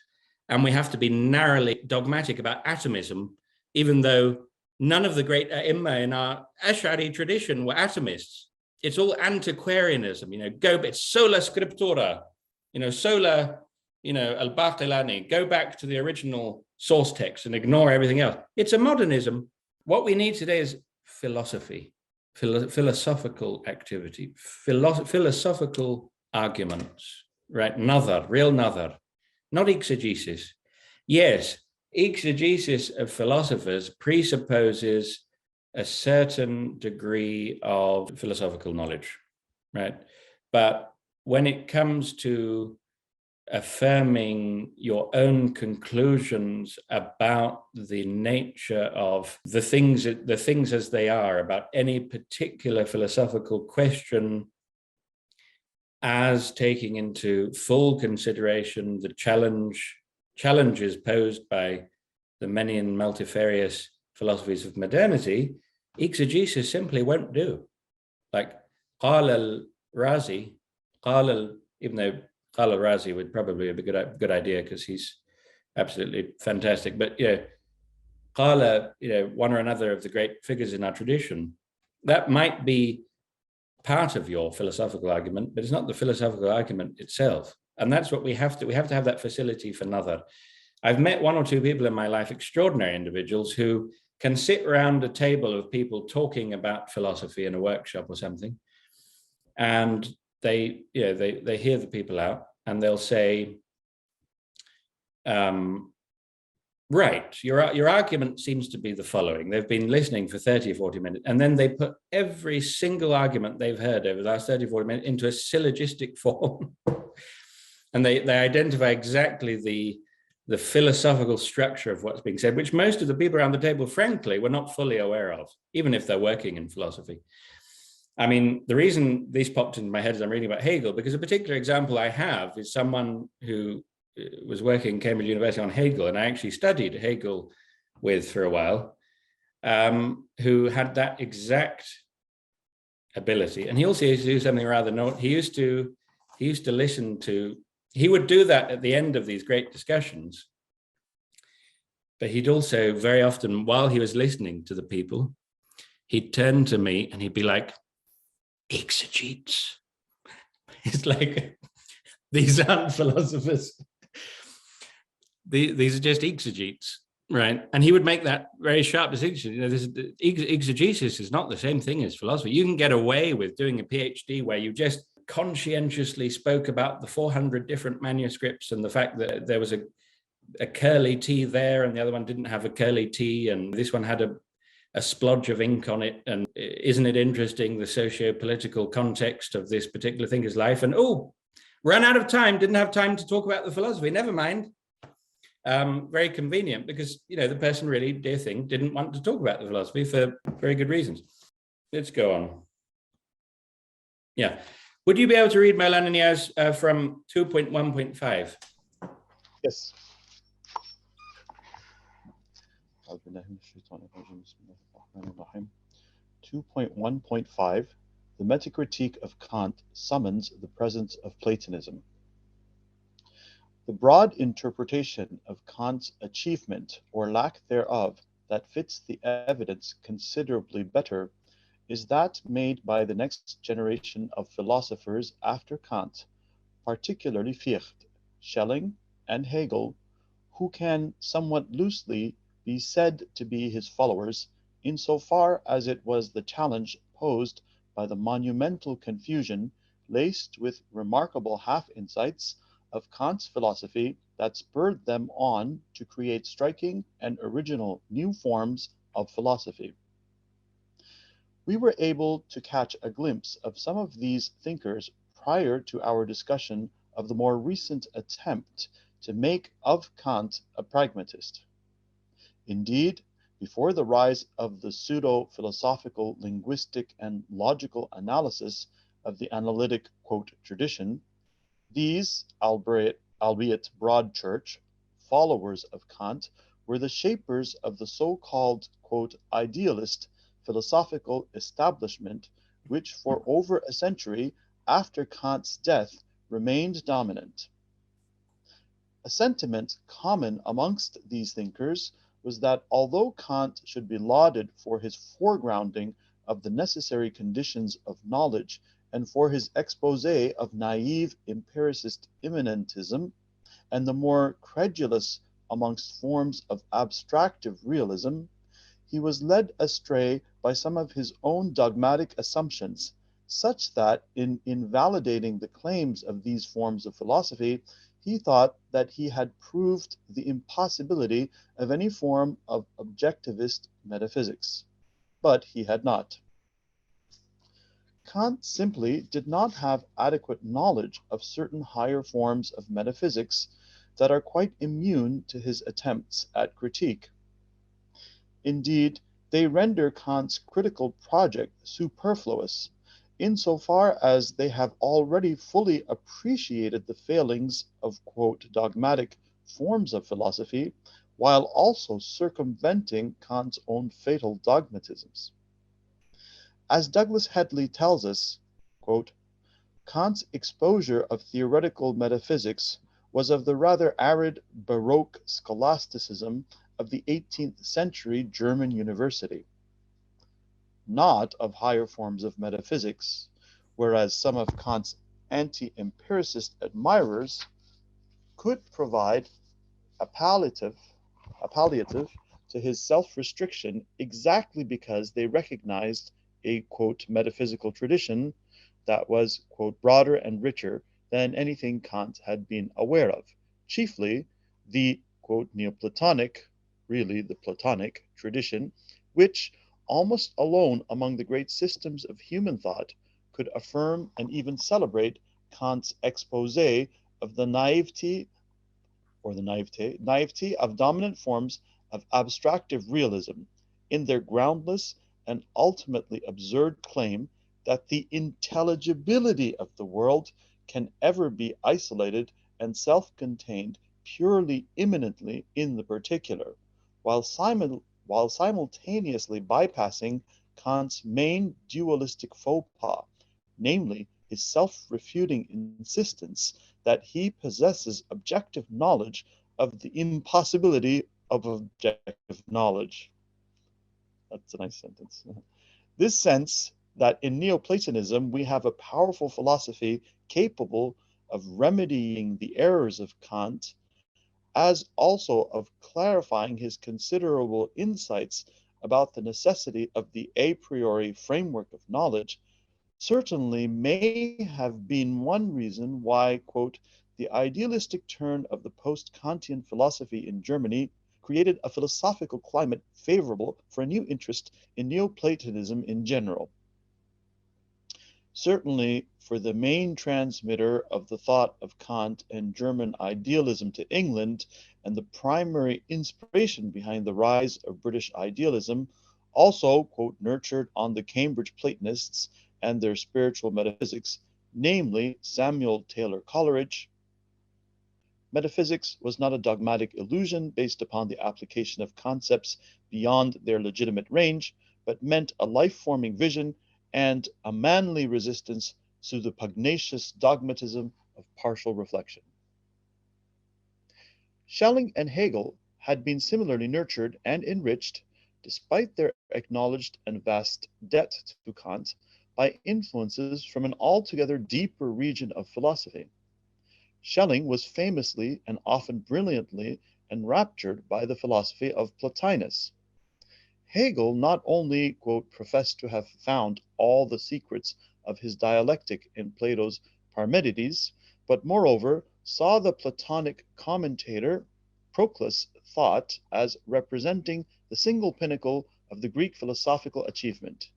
And we have to be narrowly dogmatic about atomism, even though none of the great ai in our Ash'ari tradition were atomists. it's all antiquarianism, it's sola scriptura, sola, al-Baqilani, go back to the original source text and ignore everything else. It's a modernism. What we need today is philosophy, philosophical activity, philosophical arguments, right? Real nazar, not exegesis. Yes, exegesis of philosophers presupposes a certain degree of philosophical knowledge, right? But when it comes to affirming your own conclusions about the nature of the things as they are, about any particular philosophical question, as taking into full consideration the challenges posed by the many and multifarious philosophies of modernity, exegesis simply won't do. Like قال الرازي, even though قال الرازي would probably be a good idea because he's absolutely fantastic, but قال, one or another of the great figures in our tradition, that might be part of your philosophical argument, but it's not the philosophical argument itself. And that's what we have to have that facility for nazar. I've met one or two people in my life, extraordinary individuals, who can sit around a table of people talking about philosophy in a workshop or something, and they hear the people out, and they'll say, right, your argument seems to be the following. They've been listening for 30 or 40 minutes, and then they put every single argument they've heard over the last 30 or 40 minutes into a syllogistic form. And they identify exactly the philosophical structure of what's being said, which most of the people around the table, frankly, were not fully aware of, even if they're working in philosophy. I mean, the reason these popped into my head as I'm reading about Hegel, because a particular example I have is someone who was working at Cambridge University on Hegel, and I actually studied Hegel with for a while, who had that exact ability. And he also used to do something rather he used to listen to, he would do that at the end of these great discussions, but he'd also very often, while he was listening to the people, he'd turn to me and he'd be like, exegetes. It's like, these aren't philosophers. These are just exegetes, right? And he would make that very sharp distinction. Exegesis is not the same thing as philosophy. You can get away with doing a PhD where you just conscientiously spoke about the 400 different manuscripts and the fact that there was a curly T there and the other one didn't have a curly T, and this one had a splodge of ink on it, and isn't it interesting, the socio-political context of this particular thinker's life, and ran out of time, didn't have time to talk about the philosophy, never mind. Very convenient, because the person really, dear thing, didn't want to talk about the philosophy for very good reasons. Let's go on. Yeah. Would you be able to read Maulana Niyaz from 2.1.5? Yes. 2.1.5, the Metacritique of Kant summons the presence of Platonism. The broad interpretation of Kant's achievement or lack thereof that fits the evidence considerably better is that made by the next generation of philosophers after Kant, particularly Fichte, Schelling, and Hegel, who can somewhat loosely be said to be his followers, insofar as it was the challenge posed by the monumental confusion, laced with remarkable half-insights, of Kant's philosophy that spurred them on to create striking and original new forms of philosophy. We were able to catch a glimpse of some of these thinkers prior to our discussion of the more recent attempt to make of Kant a pragmatist. Indeed, before the rise of the pseudo-philosophical linguistic and logical analysis of the analytic, quote, tradition, these, albeit broad church, followers of Kant were the shapers of the so-called, quote, idealist philosophical establishment which for over a century after Kant's death remained dominant. A sentiment common amongst these thinkers was that although Kant should be lauded for his foregrounding of the necessary conditions of knowledge and for his expose of naive empiricist immanentism, and the more credulous amongst forms of abstractive realism, he was led astray by some of his own dogmatic assumptions, such that in invalidating the claims of these forms of philosophy, he thought that he had proved the impossibility of any form of objectivist metaphysics. But he had not. Kant simply did not have adequate knowledge of certain higher forms of metaphysics that are quite immune to his attempts at critique. Indeed, they render Kant's critical project superfluous, insofar as they have already fully appreciated the failings of, quote, dogmatic forms of philosophy, while also circumventing Kant's own fatal dogmatisms. As Douglas Headley tells us, quote, Kant's exposure of theoretical metaphysics was of the rather arid Baroque scholasticism of the 18th century German university, not of higher forms of metaphysics, whereas some of Kant's anti-empiricist admirers could provide a palliative to his self-restriction exactly because they recognized a, quote, metaphysical tradition that was, quote, broader and richer than anything Kant had been aware of, chiefly the, quote, Neoplatonic, really the Platonic tradition, which, almost alone among the great systems of human thought, could affirm and even celebrate Kant's expose of the naivety of dominant forms of abstractive realism in their groundless and ultimately absurd claim that the intelligibility of the world can ever be isolated and self-contained purely immanently in the particular, while simultaneously bypassing Kant's main dualistic faux pas, namely his self-refuting insistence that he possesses objective knowledge of the impossibility of objective knowledge. That's a nice sentence. This sense that in Neoplatonism we have a powerful philosophy capable of remedying the errors of Kant, as also of clarifying his considerable insights about the necessity of the a priori framework of knowledge, certainly may have been one reason why, quote, the idealistic turn of the post-Kantian philosophy in Germany created a philosophical climate favorable for a new interest in Neoplatonism in general. Certainly, for the main transmitter of the thought of Kant and German idealism to England, and the primary inspiration behind the rise of British idealism, also, quote, nurtured on the Cambridge Platonists and their spiritual metaphysics, namely Samuel Taylor Coleridge, metaphysics was not a dogmatic illusion based upon the application of concepts beyond their legitimate range, but meant a life-forming vision and a manly resistance to the pugnacious dogmatism of partial reflection. Schelling and Hegel had been similarly nurtured and enriched, despite their acknowledged and vast debt to Kant, by influences from an altogether deeper region of philosophy. Schelling was famously and often brilliantly enraptured by the philosophy of Plotinus. Hegel not only, quote, professed to have found all the secrets of his dialectic in Plato's Parmenides, but moreover saw the Platonic commentator Proclus' thought as representing the single pinnacle of the Greek philosophical achievement.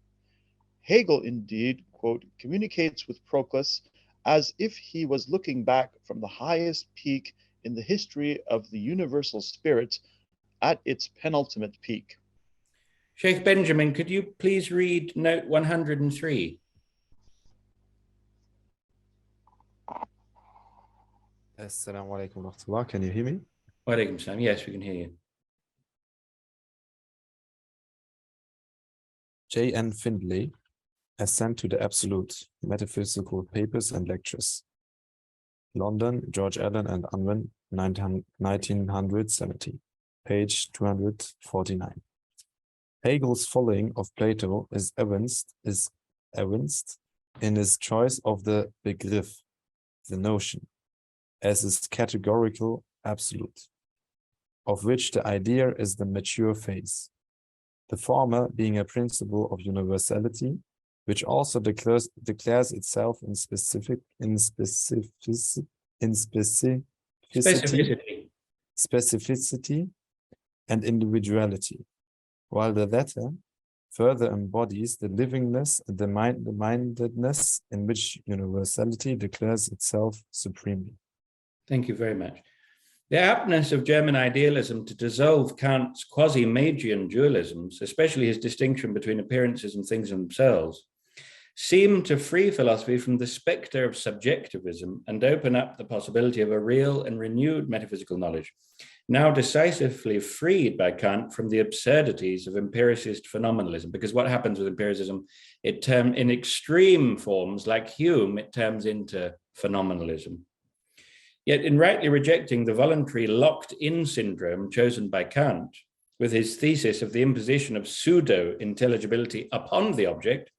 Hegel indeed, quote, communicates with Proclus as if he was looking back from the highest peak in the history of the universal spirit at its penultimate peak. Sheikh Benjamin, could you please read note 103? Assalamu alaikum wa rahmatullah. Can you hear me? Wa alaikum salam. Yes, we can hear you. J.N. Findlay, Ascent to the Absolute, Metaphysical Papers and Lectures. London, George Allen and Unwin, 1970, page 249. Hegel's following of Plato is evinced in his choice of the Begriff, the notion, as his categorical absolute, of which the idea is the mature phase, the former being a principle of universality, which also declares itself in specificity and individuality, while the latter further embodies the livingness and the mindedness in which universality declares itself supremely. Thank you very much. The aptness of German idealism to dissolve Kant's quasi-Magian dualisms, especially his distinction between appearances and things themselves, seemed to free philosophy from the spectre of subjectivism and open up the possibility of a real and renewed metaphysical knowledge, now decisively freed by Kant from the absurdities of empiricist phenomenalism. Because what happens with empiricism, in extreme forms like Hume, it turns into phenomenalism. Yet in rightly rejecting the voluntary locked-in syndrome chosen by Kant, with his thesis of the imposition of pseudo-intelligibility upon the object,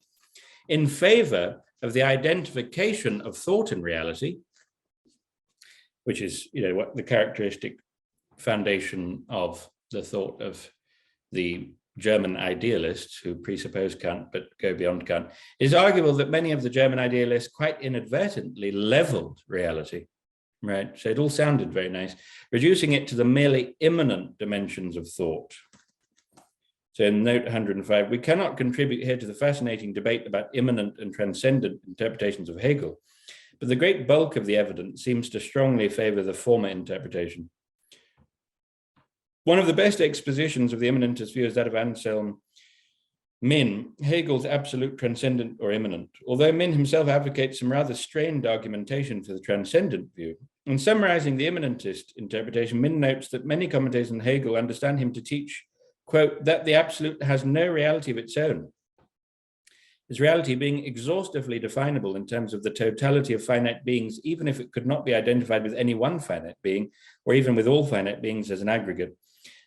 in favor of the identification of thought and reality, which is, what the characteristic foundation of the thought of the German idealists who presuppose Kant but go beyond Kant, it is arguable that many of the German idealists quite inadvertently leveled reality. Right, so it all sounded very nice, reducing it to the merely immanent dimensions of thought. So in note 105, we cannot contribute here to the fascinating debate about immanent and transcendent interpretations of Hegel, but the great bulk of the evidence seems to strongly favor the former interpretation. One of the best expositions of the immanentist view is that of Anselm Min, Hegel's absolute transcendent or immanent, although Min himself advocates some rather strained argumentation for the transcendent view. In summarizing the immanentist interpretation, Min notes that many commentators on Hegel understand him to teach, quote, that the absolute has no reality of its own, its reality being exhaustively definable in terms of the totality of finite beings, even if it could not be identified with any one finite being, or even with all finite beings as an aggregate,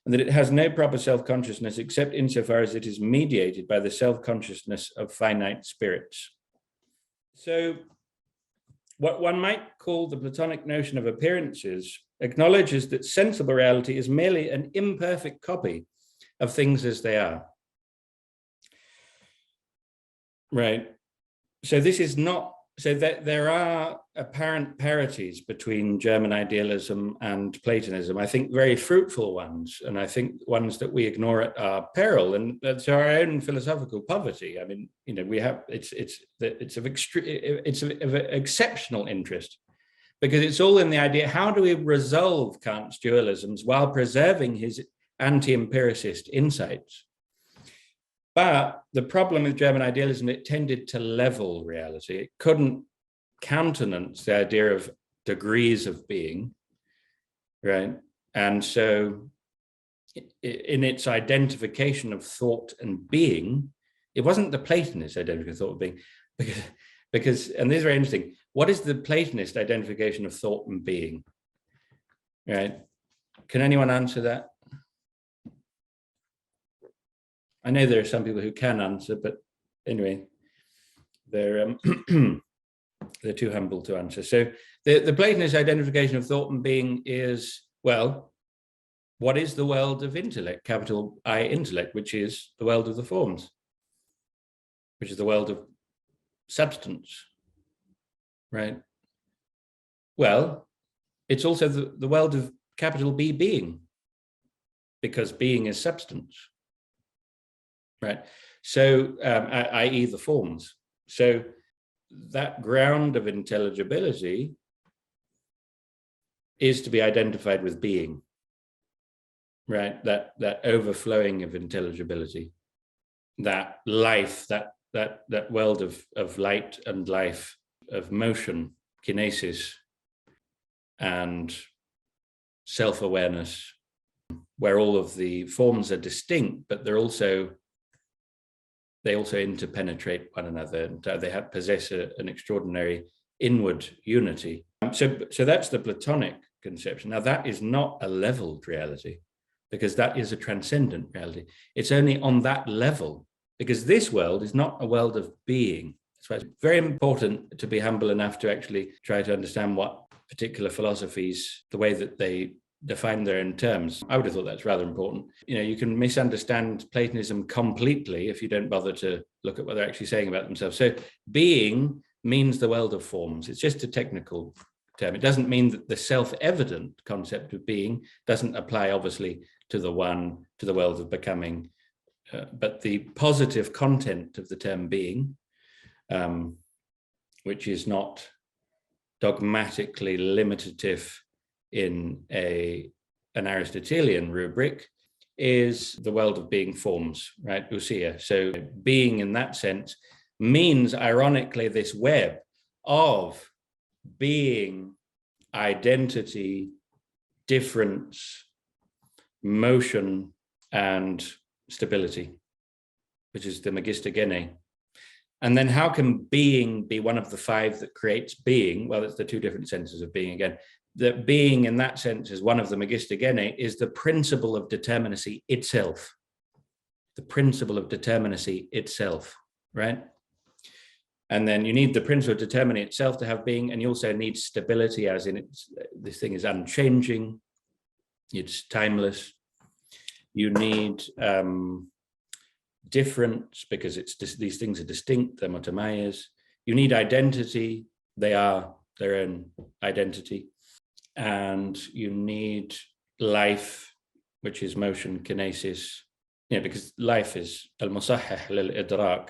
and that it has no proper self-consciousness except insofar as it is mediated by the self-consciousness of finite spirits. So what one might call the Platonic notion of appearances acknowledges that sensible reality is merely an imperfect copy of things as they are. Right. So this is not, so that there are apparent parities between German idealism and Platonism, I think very fruitful ones, and I think ones that we ignore at our peril, and that's our own philosophical poverty. I mean, we have, it's of exceptional interest, because it's all in the idea, how do we resolve Kant's dualisms while preserving his anti-empiricist insights? But the problem with German idealism, it tended to level reality. It couldn't countenance the idea of degrees of being, right? And so in its identification of thought and being, it wasn't the Platonist identification of thought and being, because, and this is very interesting, what is the Platonist identification of thought and being, right? Can anyone answer that? I know there are some people who can answer, but anyway, they're they're too humble to answer. So the Platonist identification of thought and being is, well, what is the world of intellect, capital I intellect, which is the world of the forms, which is the world of substance, right? Well, it's also the world of capital B being, because being is substance. Right, so i.e. the forms. So that ground of intelligibility is to be identified with being, right? That overflowing of intelligibility, that life, that world of light and life, of motion, kinesis, and self-awareness, where all of the forms are distinct, but they also interpenetrate one another, and they possess an extraordinary inward unity. So that's the Platonic conception. Now, that is not a leveled reality. because that is a transcendent reality. It's only on that level, because this world is not a world of being. That's why it's very important to be humble enough to actually try to understand what particular philosophies, the way that they define their own terms. I would have thought that's rather important. You can misunderstand Platonism completely if you don't bother to look at what they're actually saying about themselves. So being means the world of forms. It's just a technical term. It doesn't mean that the self-evident concept of being doesn't apply, obviously, to the world of becoming. But the positive content of the term being, which is not dogmatically limitative in an Aristotelian rubric, is the world of being forms, right? Ousia. So being in that sense means, ironically, this web of being, identity, difference, motion, and stability, which is the magister gene. And then how can being be one of the five that creates being? Well, it's the two different senses of being again. That being in that sense is one of the magister gene, is the principle of determinacy itself. The principle of determinacy itself, right? And then you need the principle of determinacy itself to have being, and you also need stability, as in this thing is unchanging, it's timeless. You need difference, because these things are distinct, they're motomayas. You need identity, they are their own identity. And you need life, which is motion, kinesis, because life is al-musahih lil-idrak.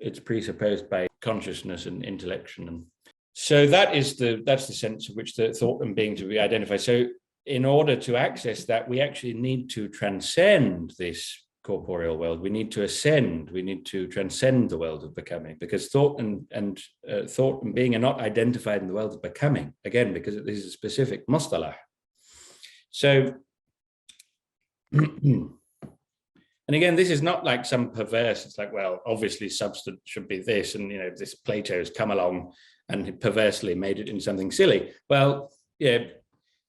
It's presupposed by consciousness and intellection. And so that's the sense of which the thought and being to be identified. So in order to access that, we actually need to transcend this corporeal world. We need to ascend. We need to transcend the world of becoming, because thought and being are not identified in the world of becoming, again, because this is a specific mustalah. So, and again, this is not like some perverse, it's like, well, obviously substance should be this, and this Plato has come along and perversely made it into something silly. Well, yeah,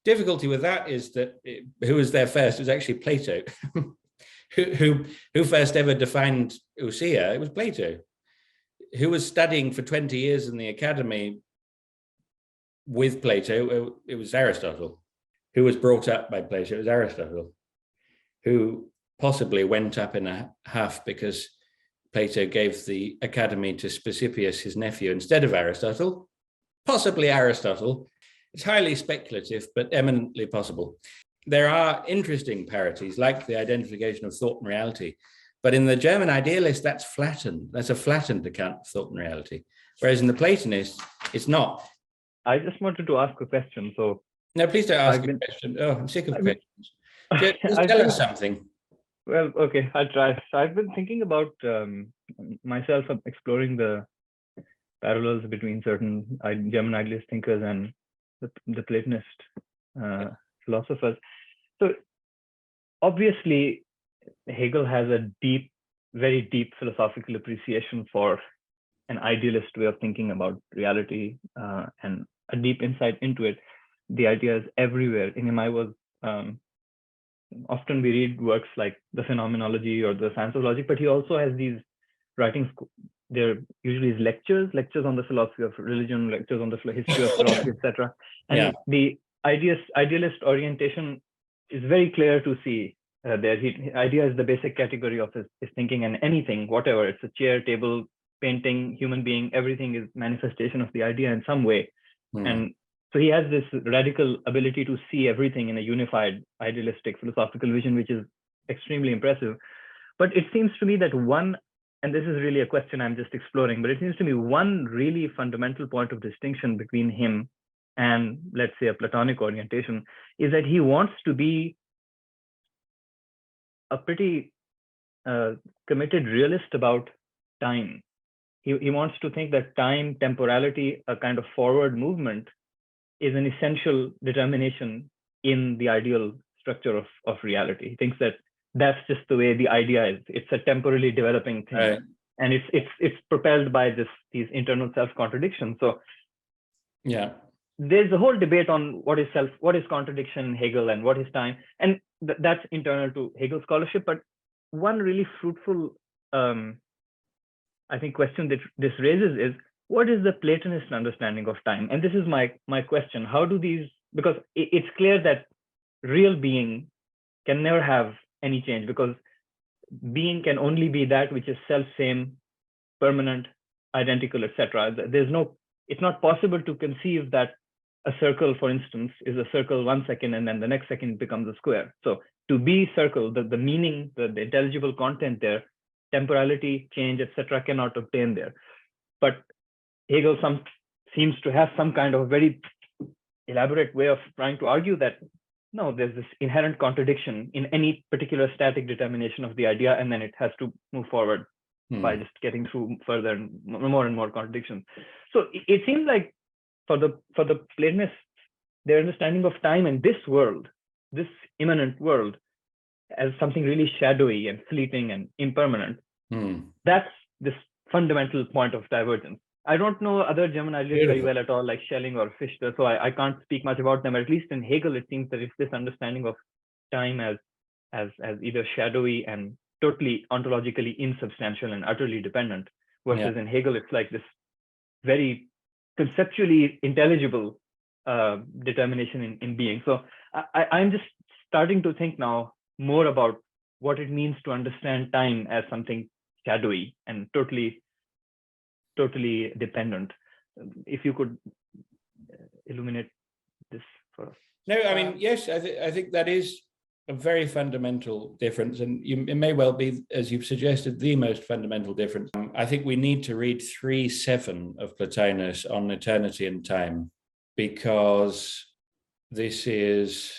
difficulty with that is that who was there first? It was actually Plato. Who first ever defined ousia? It was Plato. Who was studying for 20 years in the academy with Plato? It was Aristotle. Who was brought up by Plato? It was Aristotle. Who possibly went up in a huff because Plato gave the academy to Speusippus, his nephew, instead of Aristotle? Possibly Aristotle. It's highly speculative, but eminently possible. There are interesting parities, like the identification of thought and reality. But in the German idealist, that's flattened. That's a flattened account of thought and reality. Whereas in the Platonist, it's not. I just wanted to ask a question. So no, please don't ask a question. Oh, I'm sick of questions. Just tell us something. Well, okay, I'll try. So I've been thinking about myself exploring the parallels between certain German idealist thinkers and the Platonist philosophers. So obviously, Hegel has a very deep philosophical appreciation for an idealist way of thinking about reality and a deep insight into it. The idea is everywhere. In him, I was often we read works like the Phenomenology or the Science of Logic, but he also has these writings. They're usually his lectures on the philosophy of religion, lectures on the history of philosophy, etc. And the idealist orientation is very clear to see there. Idea is the basic category of his thinking, and anything, whatever, it's a chair, table, painting, human being, everything is manifestation of the idea in some way. And so he has this radical ability to see everything in a unified idealistic philosophical vision, which is extremely impressive. But it seems to me that one, and this is really a question I'm just exploring, but it seems to me one really fundamental point of distinction between him and, let's say, a Platonic orientation is that he wants to be a pretty committed realist about time. He wants to think that time, temporality, a kind of forward movement is an essential determination in the ideal structure of reality. He thinks that that's just the way the idea is. It's a temporally developing thing, right. And it's propelled by these internal self-contradictions. So yeah, there's a whole debate on what is contradiction in Hegel and what is time. And that's internal to Hegel scholarship. But one really fruitful, I think, question that this raises is, what is the Platonist understanding of time? And this is my question. How do these, because it's clear that real being can never have any change, because being can only be that which is self-same, permanent, identical, etc. It's not possible to conceive that a circle, for instance, is a circle 1 second and then the next second becomes a square. So to be circle, the meaning, the intelligible content there, temporality, change, etc., cannot obtain there. But Hegel seems to have some kind of very elaborate way of trying to argue that no, there's this inherent contradiction in any particular static determination of the idea, and then it has to move forward by just getting through further and more contradictions. So it seems like for the Platonists, their understanding of time and this world, this immanent world, as something really shadowy and fleeting and impermanent, that's this fundamental point of divergence. I don't know other German idealists very well at all, like Schelling or Fichte, so I can't speak much about them. But at least in Hegel, it seems that it's this understanding of time as either shadowy and totally ontologically insubstantial and utterly dependent, versus in Hegel, it's like this very conceptually intelligible determination in being. So I'm just starting to think now more about what it means to understand time as something shadowy and totally dependent. If you could illuminate this for us. No, I mean, yes, I think that is a very fundamental difference, and it may well be, as you've suggested, the most fundamental difference. I think we need to read 3:7 of Plotinus on eternity and time, because this is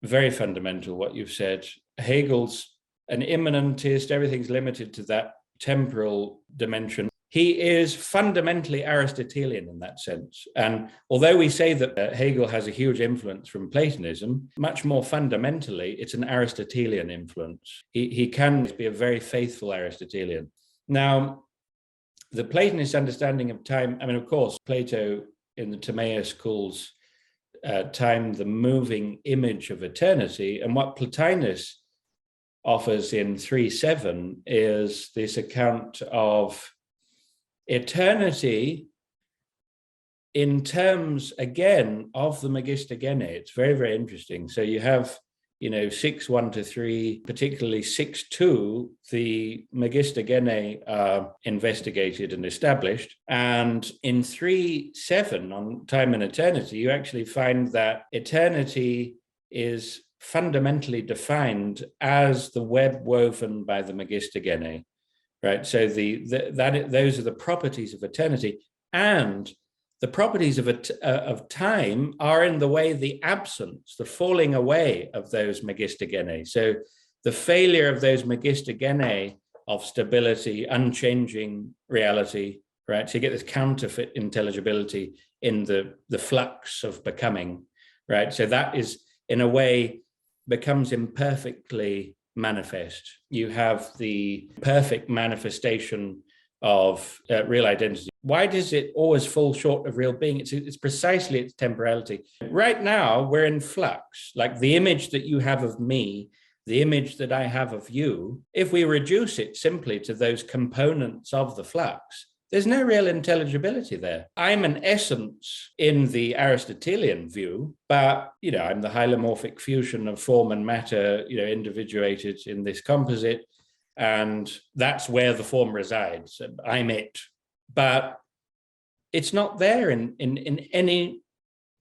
very fundamental, what you've said. Hegel's an immanentist, everything's limited to that temporal dimension. He is fundamentally Aristotelian in that sense. And although we say that Hegel has a huge influence from Platonism, much more fundamentally, it's an Aristotelian influence. He can be a very faithful Aristotelian. Now, the Platonist understanding of time, I mean, of course, Plato in the Timaeus calls time the moving image of eternity. And what Plotinus offers in 3:7 is this account of eternity in terms, again, of the Megistogene. It's very, very interesting. So you have, 6:1-3, particularly 6:2, the Megistogene are investigated and established. And in 3:7 on time and eternity, you actually find that eternity is fundamentally defined as the web woven by the Megistogene. Right, so those are the properties of eternity, and the properties of time are in the way the absence, the falling away of those Megistogene. So the failure of those Megistogene of stability, unchanging reality, right? So you get this counterfeit intelligibility in the flux of becoming, right? So that is, in a way, becomes imperfectly manifest. You have the perfect manifestation of real identity. Why does it always fall short of real being? It's precisely its temporality. Right now, we're in flux. Like the image that you have of me, the image that I have of you, if we reduce it simply to those components of the flux, there's no real intelligibility there. I'm an essence in the Aristotelian view, but, I'm the hylomorphic fusion of form and matter, individuated in this composite, and that's where the form resides. I'm it. But it's not there in any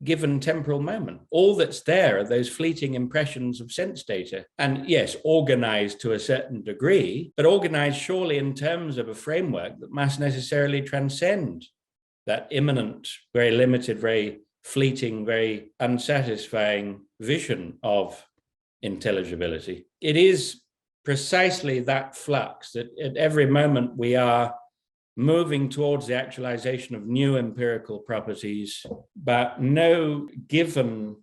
given temporal moment. All that's there are those fleeting impressions of sense data. And yes, organized to a certain degree, but organized surely in terms of a framework that must necessarily transcend that immanent, very limited, very fleeting, very unsatisfying vision of intelligibility. It is precisely that flux that at every moment we are moving towards the actualization of new empirical properties, but no given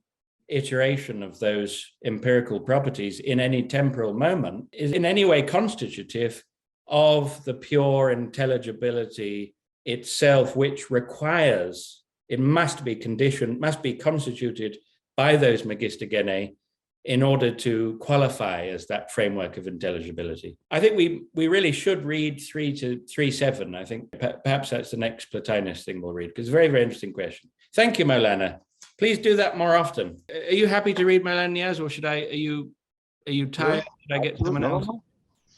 iteration of those empirical properties in any temporal moment is in any way constitutive of the pure intelligibility itself, which requires, it must be conditioned, must be constituted by those Megistogene in order to qualify as that framework of intelligibility. I think we really should read 3 to 3.7. I think perhaps that's the next Platonist thing we'll read, because it's a very, very interesting question. Thank you, Maulana. Please do that more often. Are you happy to read, Maulana Niaz, or should I? Are you tired? Should I get someone else? No.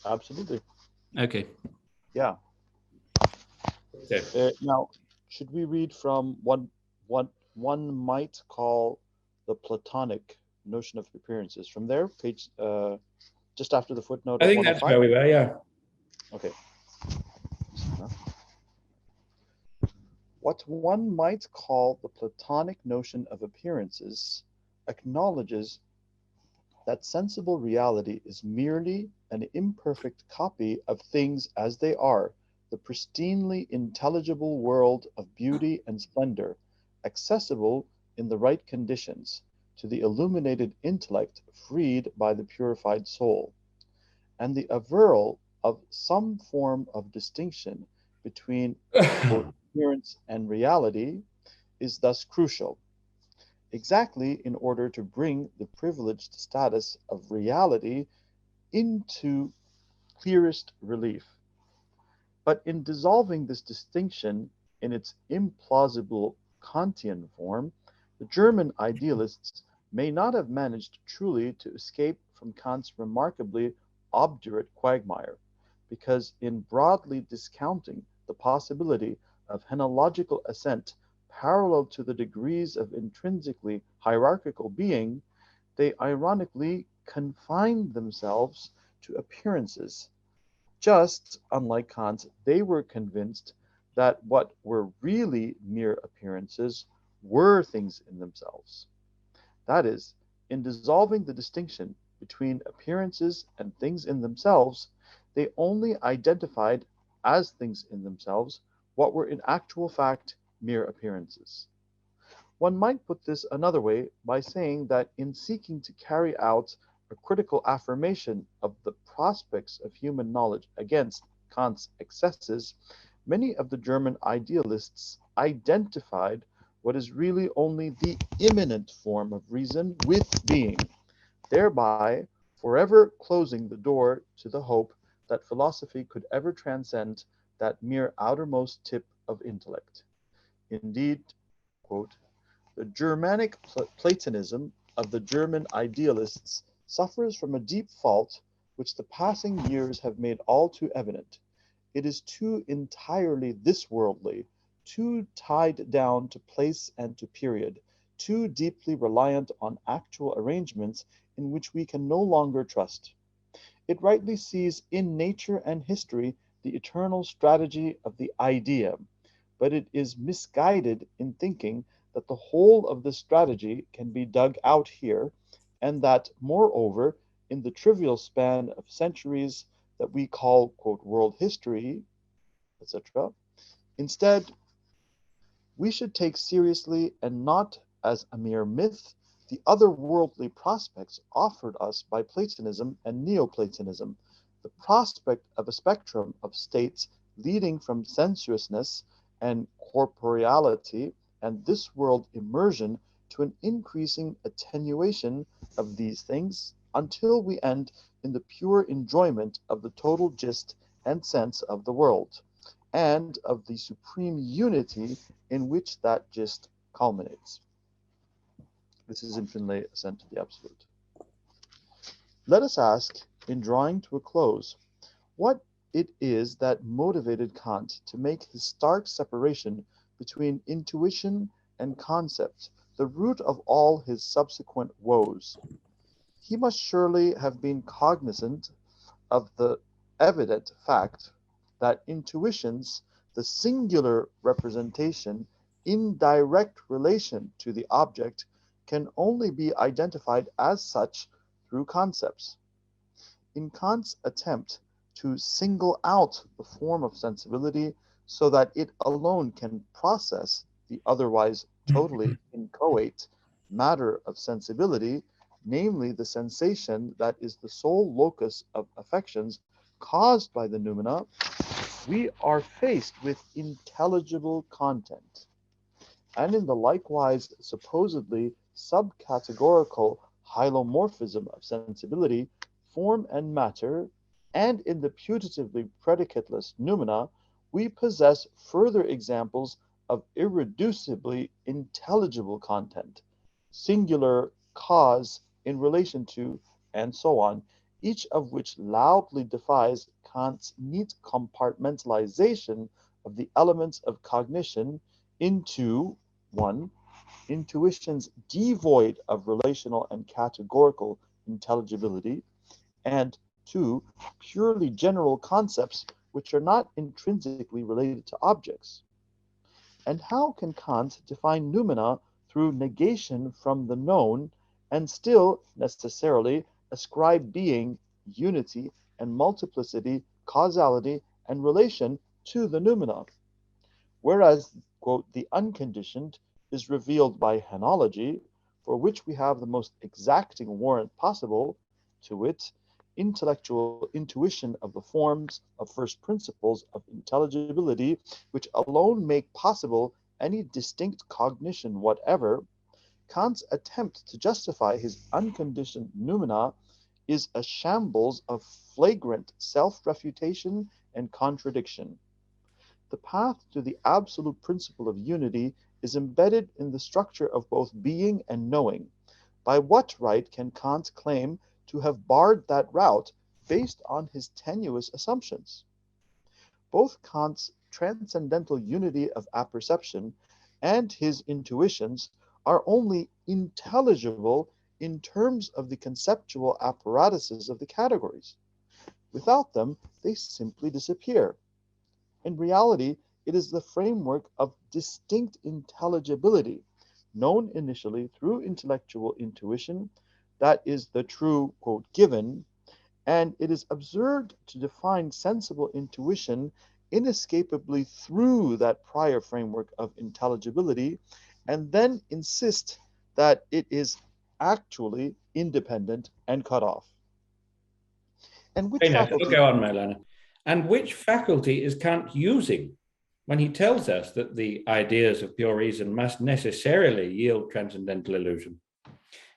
Absolutely. Okay. Yeah. Okay. Now, should we read from what one might call the Platonic notion of appearances? From there, page just after the footnote. I think that's where we were. Yeah. Okay. What one might call the Platonic notion of appearances acknowledges that sensible reality is merely an imperfect copy of things as they are, the pristinely intelligible world of beauty and splendor, accessible in the right conditions to the illuminated intellect freed by the purified soul. And the avowal of some form of distinction between appearance and reality is thus crucial, exactly in order to bring the privileged status of reality into clearest relief. But in dissolving this distinction in its implausible Kantian form, the German idealists may not have managed truly to escape from Kant's remarkably obdurate quagmire, because in broadly discounting the possibility of henological ascent parallel to the degrees of intrinsically hierarchical being, they ironically confined themselves to appearances. Just unlike Kant, they were convinced that what were really mere appearances were things in themselves. That is, in dissolving the distinction between appearances and things in themselves, they only identified as things in themselves what were in actual fact mere appearances. One might put this another way by saying that in seeking to carry out a critical affirmation of the prospects of human knowledge against Kant's excesses, many of the German idealists identified what is really only the immanent form of reason with being, thereby forever closing the door to the hope that philosophy could ever transcend that mere outermost tip of intellect. Indeed, quote, the Germanic Platonism of the German idealists suffers from a deep fault which the passing years have made all too evident. It is too entirely this worldly, too tied down to place and to period, too deeply reliant on actual arrangements in which we can no longer trust. It rightly sees in nature and history the eternal strategy of the idea, but it is misguided in thinking that the whole of this strategy can be dug out here, and that, moreover, in the trivial span of centuries that we call, quote, world history, etc., instead, we should take seriously and not as a mere myth the otherworldly prospects offered us by Platonism and Neoplatonism, the prospect of a spectrum of states leading from sensuousness and corporeality and this world immersion to an increasing attenuation of these things until we end in the pure enjoyment of the total gist and sense of the world, and of the supreme unity in which that gist culminates. This is in Finlay, Ascent to the Absolute. Let us ask, in drawing to a close, what it is that motivated Kant to make his stark separation between intuition and concept the root of all his subsequent woes. He must surely have been cognizant of the evident fact that intuitions, the singular representation in direct relation to the object, can only be identified as such through concepts. In Kant's attempt to single out the form of sensibility so that it alone can process the otherwise totally inchoate matter of sensibility, namely the sensation that is the sole locus of affections caused by the noumena, we are faced with intelligible content. And in the likewise supposedly subcategorical hylomorphism of sensibility, form and matter, and in the putatively predicateless noumena, we possess further examples of irreducibly intelligible content, singular cause in relation to, and so on, each of which loudly defies Kant's neat compartmentalization of the elements of cognition into 1. Intuitions devoid of relational and categorical intelligibility, and 2. Purely general concepts which are not intrinsically related to objects. And how can Kant define noumena through negation from the known and still necessarily ascribe being, unity, and multiplicity, causality, and relation to the noumena? Whereas, quote, the unconditioned is revealed by henology, for which we have the most exacting warrant possible, to wit, intellectual intuition of the forms of first principles of intelligibility, which alone make possible any distinct cognition whatever, Kant's attempt to justify his unconditioned noumena is a shambles of flagrant self-refutation and contradiction. The path to the absolute principle of unity is embedded in the structure of both being and knowing. By what right can Kant claim to have barred that route based on his tenuous assumptions? Both Kant's transcendental unity of apperception and his intuitions are only intelligible in terms of the conceptual apparatuses of the categories. Without them, they simply disappear. In reality, it is the framework of distinct intelligibility, known initially through intellectual intuition, that is the true, quote, given, and it is absurd to define sensible intuition inescapably through that prior framework of intelligibility, and then insist that it is actually independent and cut off. And which faculty... Go on, Maulana. And which faculty is Kant using when he tells us that the ideas of pure reason must necessarily yield transcendental illusion?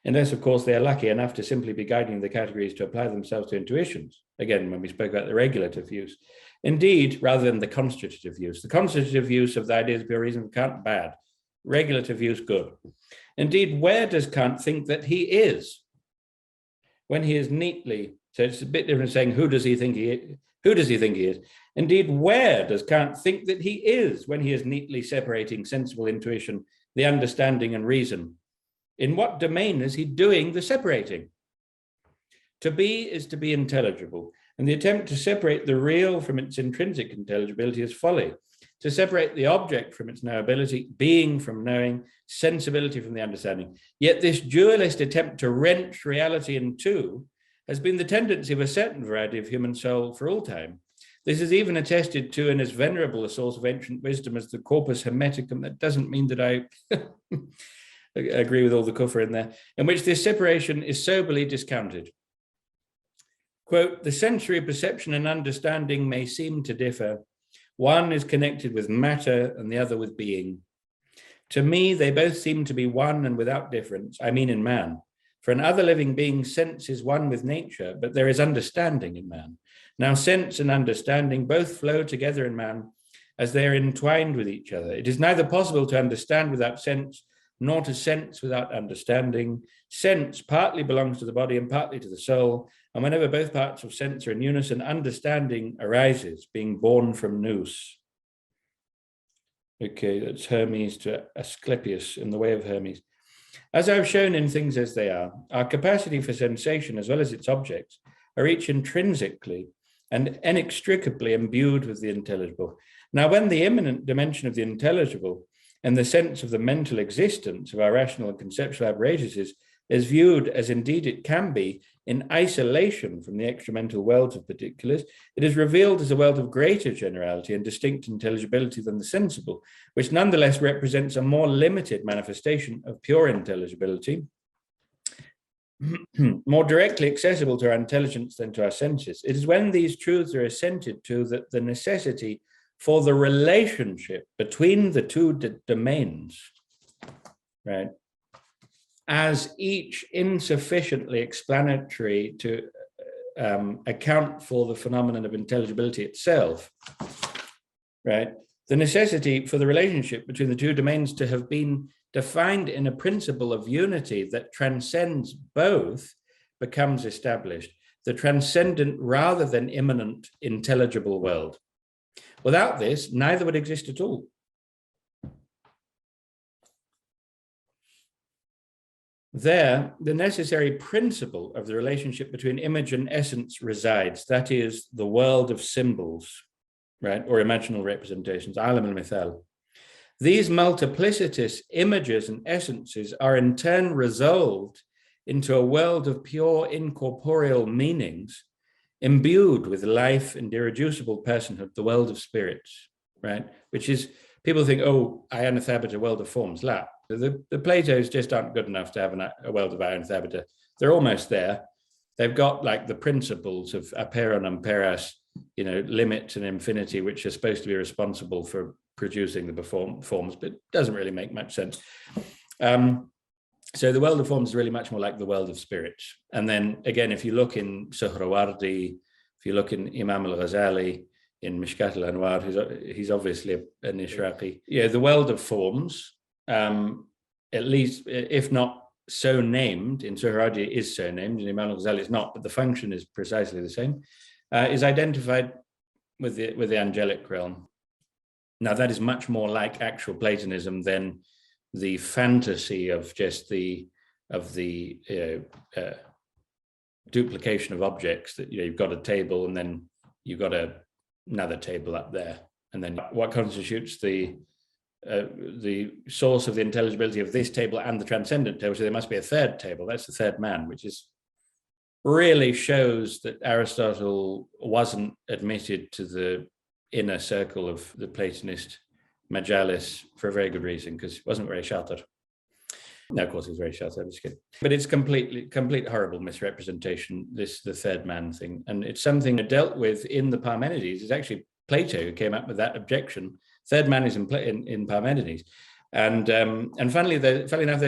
Unless, of course, they are lucky enough to simply be guiding the categories to apply themselves to intuitions. Again, when we spoke about the regulative use. Indeed, rather than the constitutive use. The constitutive use of the ideas of pure reason, Kant, bad. Regulative use, good. Indeed, where does Kant think that he is? When he is neatly, so it's a bit different saying, who does he think he is? Who does he think he is? Indeed, where does Kant think that he is when he is neatly separating sensible intuition, the understanding and reason? In what domain is he doing the separating? To be is to be intelligible, and the attempt to separate the real from its intrinsic intelligibility is folly. To separate the object from its knowability, being from knowing, sensibility from the understanding. Yet this dualist attempt to wrench reality in two has been the tendency of a certain variety of human soul for all time. This is even attested to in as venerable a source of ancient wisdom as the Corpus Hermeticum. That doesn't mean that I agree with all the kufr in there, in which this separation is soberly discounted. Quote, the sensory perception and understanding may seem to differ. One is connected with matter and the other with being. To me, they both seem to be one and without difference, I mean in man. For an other living being, sense is one with nature, but there is understanding in man. Now, sense and understanding both flow together in man as they are entwined with each other. It is neither possible to understand without sense, nor to sense without understanding. Sense partly belongs to the body and partly to the soul, and whenever both parts of sense are in unison, understanding arises, being born from nous. Okay, that's Hermes to Asclepius, in the way of Hermes. As I've shown in Things as They Are, our capacity for sensation, as well as its objects, are each intrinsically and inextricably imbued with the intelligible. Now, when the immanent dimension of the intelligible and the sense of the mental existence of our rational and conceptual apparatuses is viewed as indeed it can be in isolation from the extramental worlds of particulars, it is revealed as a world of greater generality and distinct intelligibility than the sensible, which nonetheless represents a more limited manifestation of pure intelligibility, more directly accessible to our intelligence than to our senses. It is when these truths are assented to that the necessity for the relationship between the two domains, right, as each insufficiently explanatory to account for the phenomenon of intelligibility itself, right? The necessity for the relationship between the two domains to have been defined in a principle of unity that transcends both becomes established, the transcendent rather than immanent intelligible world. Without this, neither would exist at all. There, the necessary principle of the relationship between image and essence resides, that is, the world of symbols, right, or imaginal representations, alam al-mithal. These multiplicitous images and essences are in turn resolved into a world of pure incorporeal meanings, imbued with life and irreducible personhood, the world of spirits, right? Which is, people think, oh, Ion Thabita, world of forms. La. The Platos just aren't good enough to have a world of Ion Thabita. They're almost there. They've got like the principles of aperon and peras, you know, limit and infinity, which are supposed to be responsible for producing the forms, but it doesn't really make much sense. So the world of forms is really much more like the world of spirits. And then again, if you look in Suhrawardi, if you look in Imam al-Ghazali, in Mishkat al-Anwar, he's obviously an Ishraqi. Yeah, the world of forms, at least if not so named, in Suhrawardi it is so named, in Imam al-Ghazali it's not, but the function is precisely the same, is identified with the angelic realm. Now that is much more like actual Platonism than the fantasy of just the duplication of objects, that you've got a table and then you've got another table up there, and then what constitutes the source of the intelligibility of this table and the transcendent table. So there must be a third table. That's the third man, which is really shows that Aristotle wasn't admitted to the inner circle of the Platonist majalis for a very good reason, because he wasn't very sheltered. No, of course he was very sheltered, I'm just kidding. But it's complete horrible misrepresentation, the third man thing. And it's something dealt with in the Parmenides. It's actually Plato who came up with that objection. Third man is in Parmenides. And funnily enough,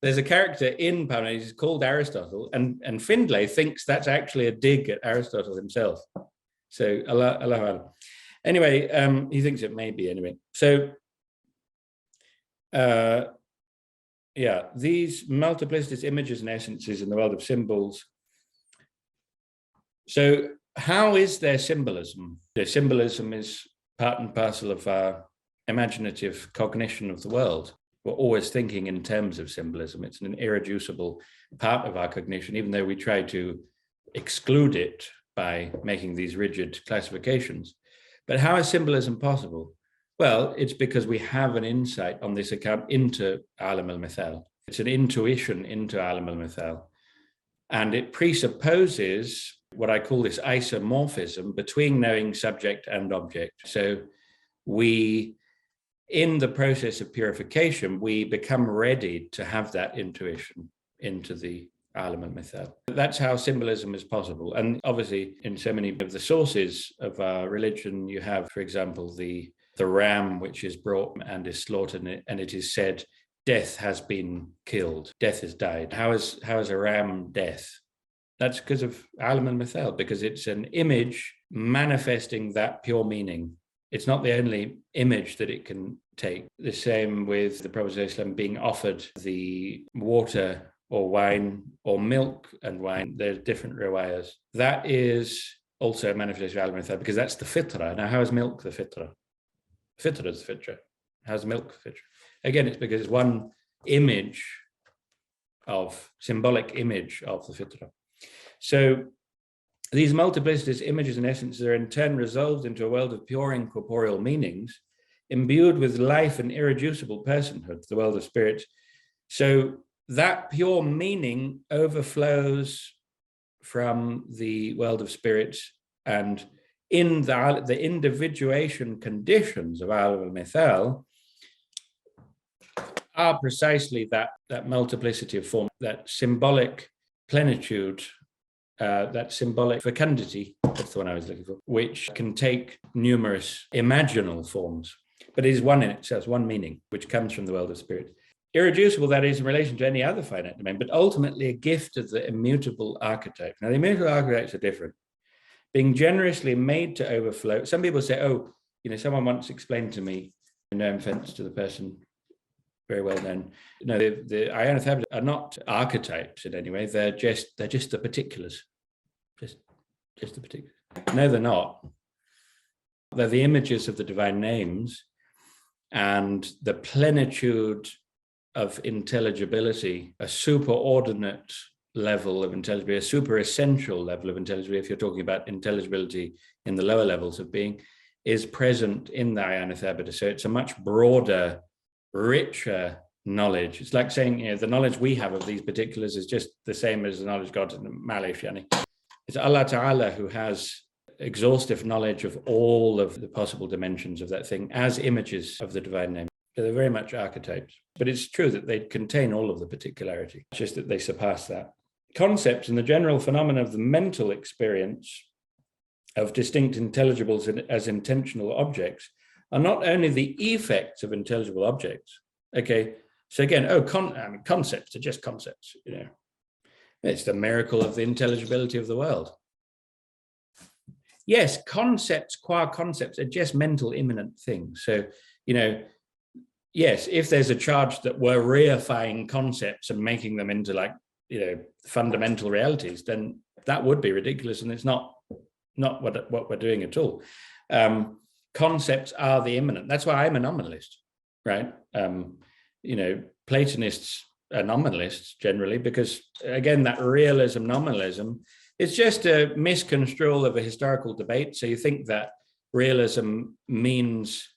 there's a character in Parmenides called Aristotle, and Findlay thinks that's actually a dig at Aristotle himself. So Allah. Anyway, he thinks it may be anyway. So, yeah, these multiplicitous images and essences in the world of symbols. So how is there symbolism? The symbolism is part and parcel of our imaginative cognition of the world. We're always thinking in terms of symbolism. It's an irreducible part of our cognition, even though we try to exclude it by making these rigid classifications. But how is symbolism possible? Well, it's because we have an insight on this account into alam al-mithal. It's an intuition into alam al-mithal. And it presupposes what I call this isomorphism between knowing subject and object. So we, in the process of purification, we become ready to have that intuition into the alam al-mithal. That's how symbolism is possible. And obviously, in so many of the sources of our religion, you have, for example, the ram which is brought and is slaughtered, and it is said, death has been killed, death has died. How is a ram death? That's because of alam al-mithal, because it's an image manifesting that pure meaning. It's not the only image that it can take. The same with the Prophet ﷺ being offered the water or wine or milk and wine. There's different riwayas. That is also a manifestation of alam al-mithal, because that's the fitrah. Now, how is milk the fitrah? Fitrah is the fitrah. How's milk the fitrah? Again, it's because it's one image of, symbolic image of the fitrah. So these multiplicitous images and essences are in turn resolved into a world of pure incorporeal meanings, imbued with life and irreducible personhood, the world of spirits. So that pure meaning overflows from the world of spirits, and in the individuation conditions of alam al-mithal are precisely that multiplicity of form, that symbolic plenitude, that symbolic fecundity, that's the one I was looking for, which can take numerous imaginal forms, but it is one in itself, one meaning, which comes from the world of spirit. Irreducible, that is, in relation to any other finite domain, but ultimately a gift of the immutable archetype. Now, the immutable archetypes are different. Being generously made to overflow. Some people say, oh, someone once explained to me, no offense to the person, very well known, the ionothebites are not archetypes in any way. They're just the particulars. Just the particulars. No, they're not. They're the images of the divine names and the plenitude of intelligibility, a superordinate level of intelligibility, a super essential level of intelligibility, if you're talking about intelligibility in the lower levels of being, is present in the ionothebites. So it's a much broader, richer knowledge. It's like saying, the knowledge we have of these particulars is just the same as the knowledge God in the Malish. It's Allah Ta'ala who has exhaustive knowledge of all of the possible dimensions of that thing as images of the divine name. So they're very much archetypes, but it's true that they contain all of the particularity, it's just that they surpass that. Concepts and the general phenomena of the mental experience of distinct intelligibles as intentional objects are not only the effects of intelligible objects. Okay, so again, concepts are just concepts. It's the miracle of the intelligibility of the world. Yes, concepts qua concepts are just mental immanent things. So, yes, if there's a charge that we're reifying concepts and making them into fundamental realities, then that would be ridiculous, and it's not what we're doing at all. Concepts are the immanent. That's why I'm a nominalist, right? Platonists are nominalists generally because, again, that realism, nominalism, it's just a misconstrual of a historical debate. So you think that realism means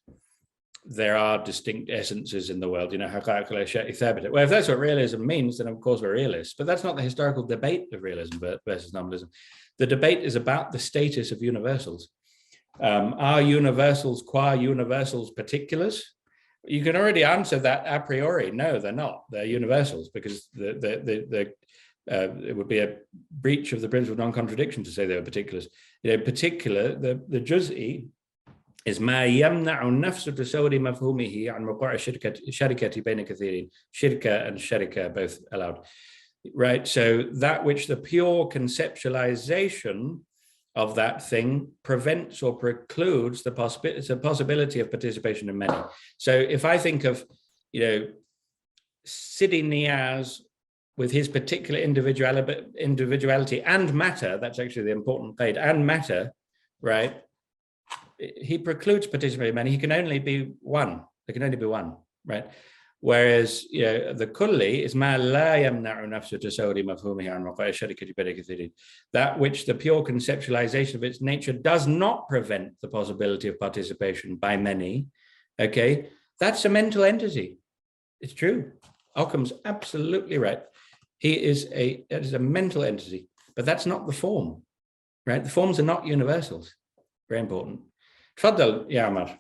there are distinct essences in the world, well, if that's what realism means, then of course we're realists. But that's not the historical debate of realism versus nominalism. The debate is about the status of universals. Are universals qua universals particulars? You can already answer that a priori. No, they're not. They're universals because it would be a breach of the principle of non-contradiction to say they were particulars. Particular, the juz'i is ما يمنع النفس تصور مفهومه عن وقوع الشركة بين كثيرين. Shirka and sharika both allowed. Right, so that which the pure conceptualization of that thing prevents or precludes the possibility of participation in many. So if I think of, Sidi Niaz with his particular individuality and matter, that's actually the important page, and matter, right? He precludes participation in many. He can only be one. There can only be one, right? Whereas, the kulli is ma la yamna'u nafsu tasawwuri mafhumihi an waqa'i sharikati bayna kathirin. That which the pure conceptualization of its nature does not prevent the possibility of participation by many. Okay, that's a mental entity. It's true. Occam's absolutely right. It is a mental entity, but that's not the form, right? The forms are not universals. Very important. Tfaddal, ya Amar.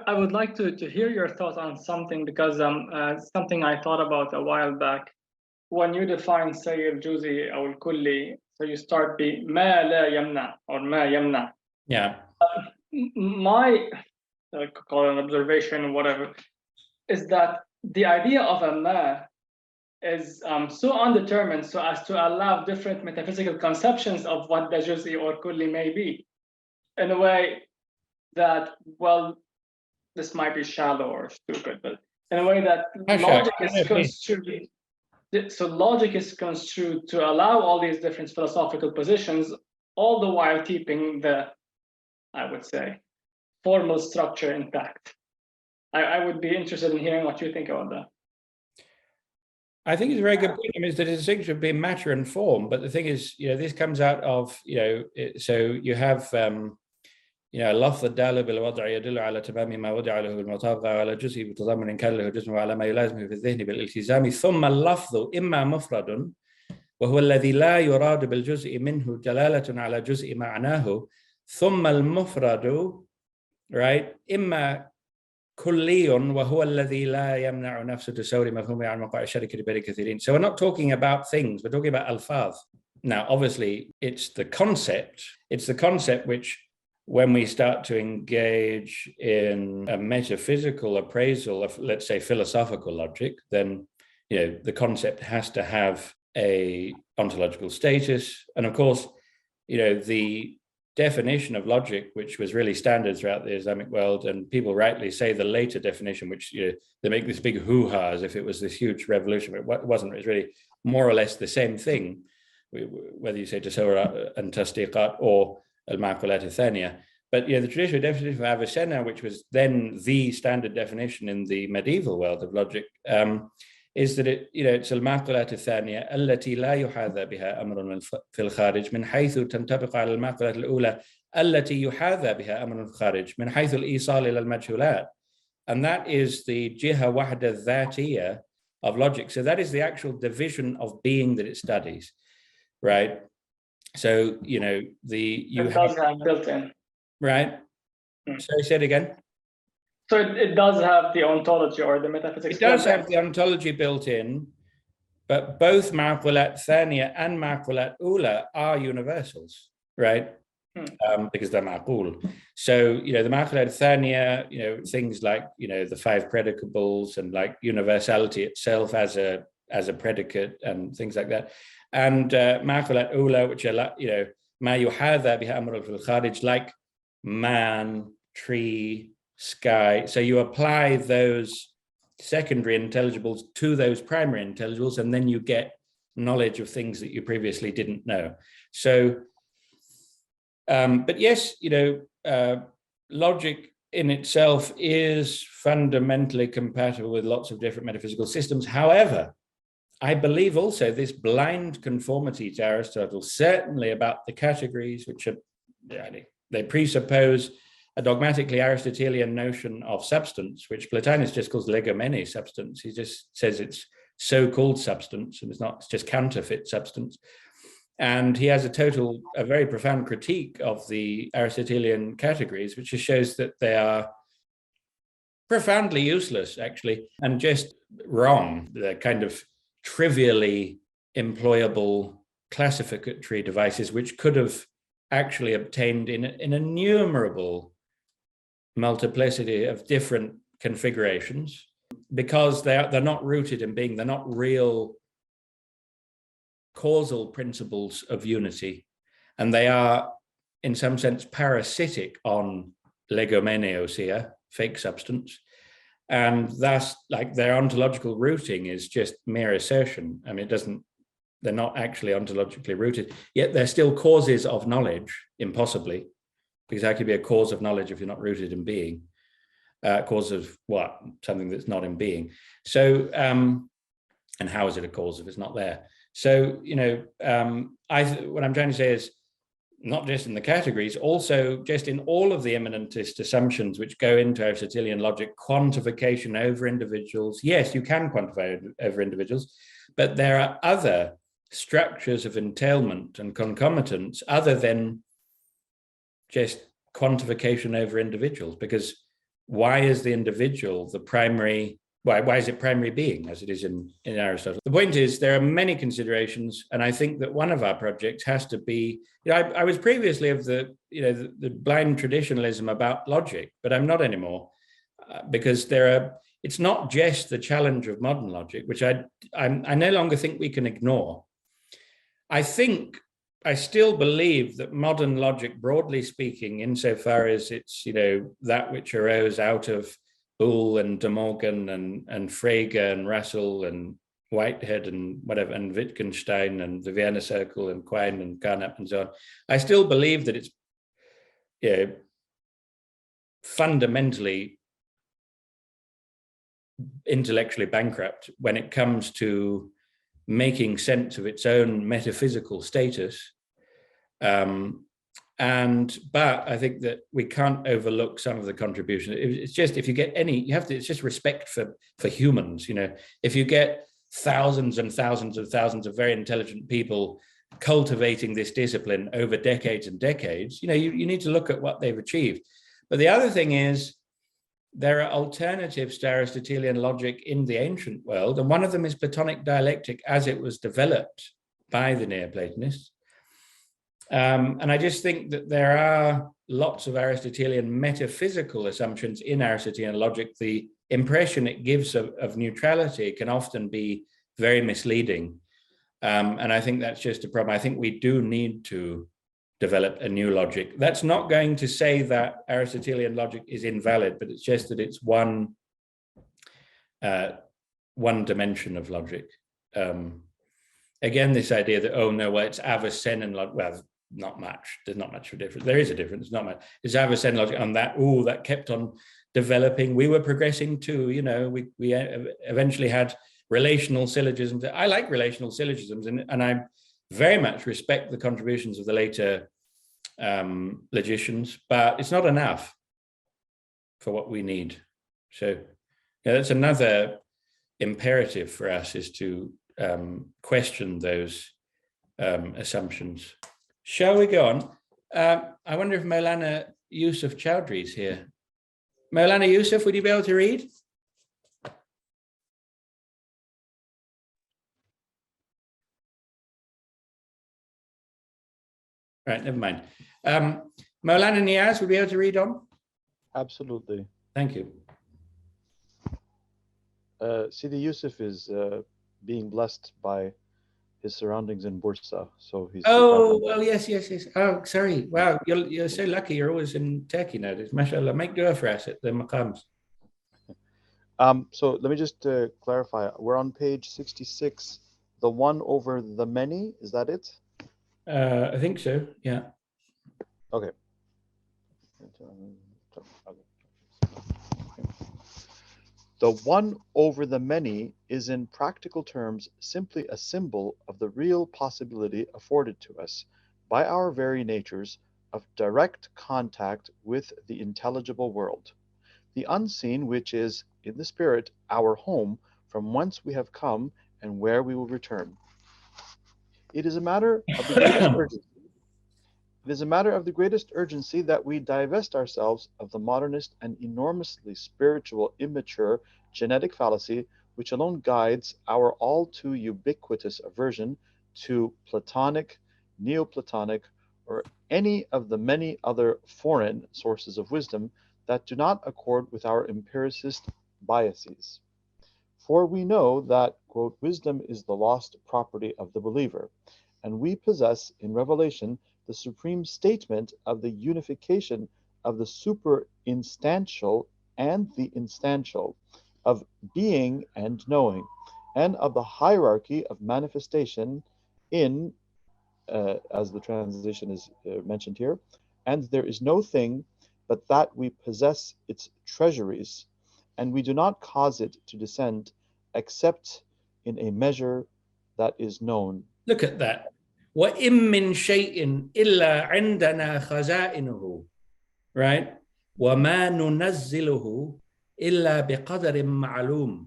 I would like to hear your thoughts on something, because something I thought about a while back. When you define say al-juzi or al-kulli, so you start be ma la yamna or ma yamna. Yeah. My call it an observation, whatever, is that the idea of a ma is so undetermined so as to allow different metaphysical conceptions of what the juzi or kulli may be, in a way that, well, this might be shallow or stupid, but in a way that logic is construed. So logic is construed to allow all these different philosophical positions, all the while keeping the, I would say, formal structure intact. I would be interested in hearing what you think about that. I think it's a very good point. I mean, it's the distinction between matter and form, but the thing is, this comes out of, so you have, لفظ الدال بالوضع يدل على تمام ما وضع له بالمطابقة وعلى جزء بتضمن كان له جزء وعلى ما يلازمه في الذهن بالالتزام، ثم اللفظ إما مفرد وهو الذي لا يراد بالجزء منه دلالة على جزء معناه، ثم المفرد right إما كلي وهو الذي لا يمنع نفسه تصور مفهومه عن وقوع الشركة بين كثيرين. So we're not talking about things, we're talking about alfaz. Now, obviously, it's the concept which when we start to engage in a metaphysical appraisal of, let's say, philosophical logic, then the concept has to have a ontological status. And of course, the definition of logic, which was really standard throughout the Islamic world, and people rightly say the later definition, which they make this big hoo-ha as if it was this huge revolution, but it wasn't. It was really more or less the same thing, whether you say tasawwur and tasdiqat or al-ma'qulat al-thaniya. But the traditional definition of Avicenna, which was then the standard definition in the medieval world of logic, is that it's المعقولات الثانية التي لا يحاذى بها أمر في الخارج من حيث تنطبق على المعقولات الأولى التي يحاذى بها أمر في الخارج من حيث الإيصال إلى المجهولات. And that is the جهة واحدة ذاتية of logic. So that is the actual division of being that it studies, right? So, you does have built in. Right. So say it again. So it does have the ontology or the metaphysics. It does have the ontology built in, but both Ma'qulat Thaniya and Ma'qulat Ula are universals, right? Because they're Ma'qul. So, the Ma'qulat Thaniya, things like, the five predicables and like universality itself as a predicate and things like that. And Ma'qulat Ula, which are like, Ma yuhadha biha amr fil kharij, like man, tree, sky. So you apply those secondary intelligibles to those primary intelligibles, and then you get knowledge of things that you previously didn't know. So, but yes, logic in itself is fundamentally compatible with lots of different metaphysical systems. However, I believe also this blind conformity to Aristotle, certainly about the categories, which are, they presuppose a dogmatically Aristotelian notion of substance, which Plotinus just calls legomene substance. He just says it's so-called substance, and it's just counterfeit substance. And he has a very profound critique of the Aristotelian categories, which just shows that they are profoundly useless, actually, and just wrong. They're kind of trivially employable classificatory devices, which could have actually obtained in an innumerable multiplicity of different configurations, because they're not rooted in being, they're not real causal principles of unity, and they are in some sense parasitic on legomeneosia, fake substance, and thus like their ontological rooting is just mere assertion. I mean, they're not actually ontologically rooted, yet they're still causes of knowledge, impossibly, because how could be a cause of knowledge if you're not rooted in being? Cause of what? Something that's not in being. So, and how is it a cause if it's not there? So, what I'm trying to say is, not just in the categories, also just in all of the immanentist assumptions which go into Aristotelian logic, quantification over individuals. Yes, you can quantify over individuals, but there are other structures of entailment and concomitants other than just quantification over individuals, because why is the individual the primary, why is it primary being as it is in Aristotle? The point is there are many considerations, and I think that one of our projects has to be, I was previously of the blind traditionalism about logic, but I'm not anymore, because it's not just the challenge of modern logic, which I no longer think we can ignore. I still believe that modern logic, broadly speaking, insofar as it's, that which arose out of Boole and De Morgan and Frege and Russell and Whitehead and whatever, and Wittgenstein and the Vienna Circle and Quine and Carnap and so on. I still believe that it's fundamentally intellectually bankrupt when it comes to making sense of its own metaphysical status. But I think that we can't overlook some of the contributions. It's just, if you get it's just respect for humans. If you get thousands and thousands and thousands of very intelligent people cultivating this discipline over decades and decades, you need to look at what they've achieved. But the other thing is, there are alternatives to Aristotelian logic in the ancient world, and one of them is Platonic dialectic as it was developed by the Neoplatonists. And I just think that there are lots of Aristotelian metaphysical assumptions in Aristotelian logic, the impression it gives of neutrality can often be very misleading. And I think that's just a problem. I think we do need to develop a new logic. That's not going to say that Aristotelian logic is invalid, but it's just that it's one dimension of logic. Again, this idea that, oh no, well, it's Avicennan logic. Well, not much. There's not much of a difference. There is a difference, not much. It's Avicennan logic, and that kept on developing. We were progressing too. You know, we eventually had relational syllogisms. I like relational syllogisms, and I very much respect the contributions of the later logicians, but it's not enough for what we need. So yeah, that's another imperative for us, is to question those assumptions. Shall we go on? I wonder if Maulana Yusuf Chowdhury is here. Maulana Yusuf, would you be able to read? Right, never mind. Maulana Niaz, would you be able to read on? Absolutely. Thank you. Sidi Yusuf is being blessed by his surroundings in Bursa, so he's. Oh, yes. Oh, sorry. Wow, you're so lucky. You're always in Turkey nowadays. MashaAllah. Make dua for us at the maqams. So let me just clarify. We're on page 66. The one over the many, is that it? I think so. Yeah. Okay. The one over the many is in practical terms simply a symbol of the real possibility afforded to us by our very natures of direct contact with the intelligible world, the unseen, which is, in the spirit, our home, from whence we have come and where we will return. It is a matter of the greatest urgency. It is a matter of the greatest urgency that we divest ourselves of the modernist and enormously spiritual, immature genetic fallacy which alone guides our all too ubiquitous aversion to Platonic, Neoplatonic, or any of the many other foreign sources of wisdom that do not accord with our empiricist biases. For we know that, quote, wisdom is the lost property of the believer, and we possess in revelation the supreme statement of the unification of the superinstantial and the instantial, of being and knowing, and of the hierarchy of manifestation in, as the transition is mentioned here, and there is no thing but that we possess its treasuries, and we do not cause it to descend except in a measure that is known. Look at that. وَإِن مِّن شَيْءٍ إِلَّا عِندَنَا خَزَائِنُهُ, right? وَمَا نُنَزِّلُهُ إِلَّا بِقَدَرٍ مَعْلُومٍ.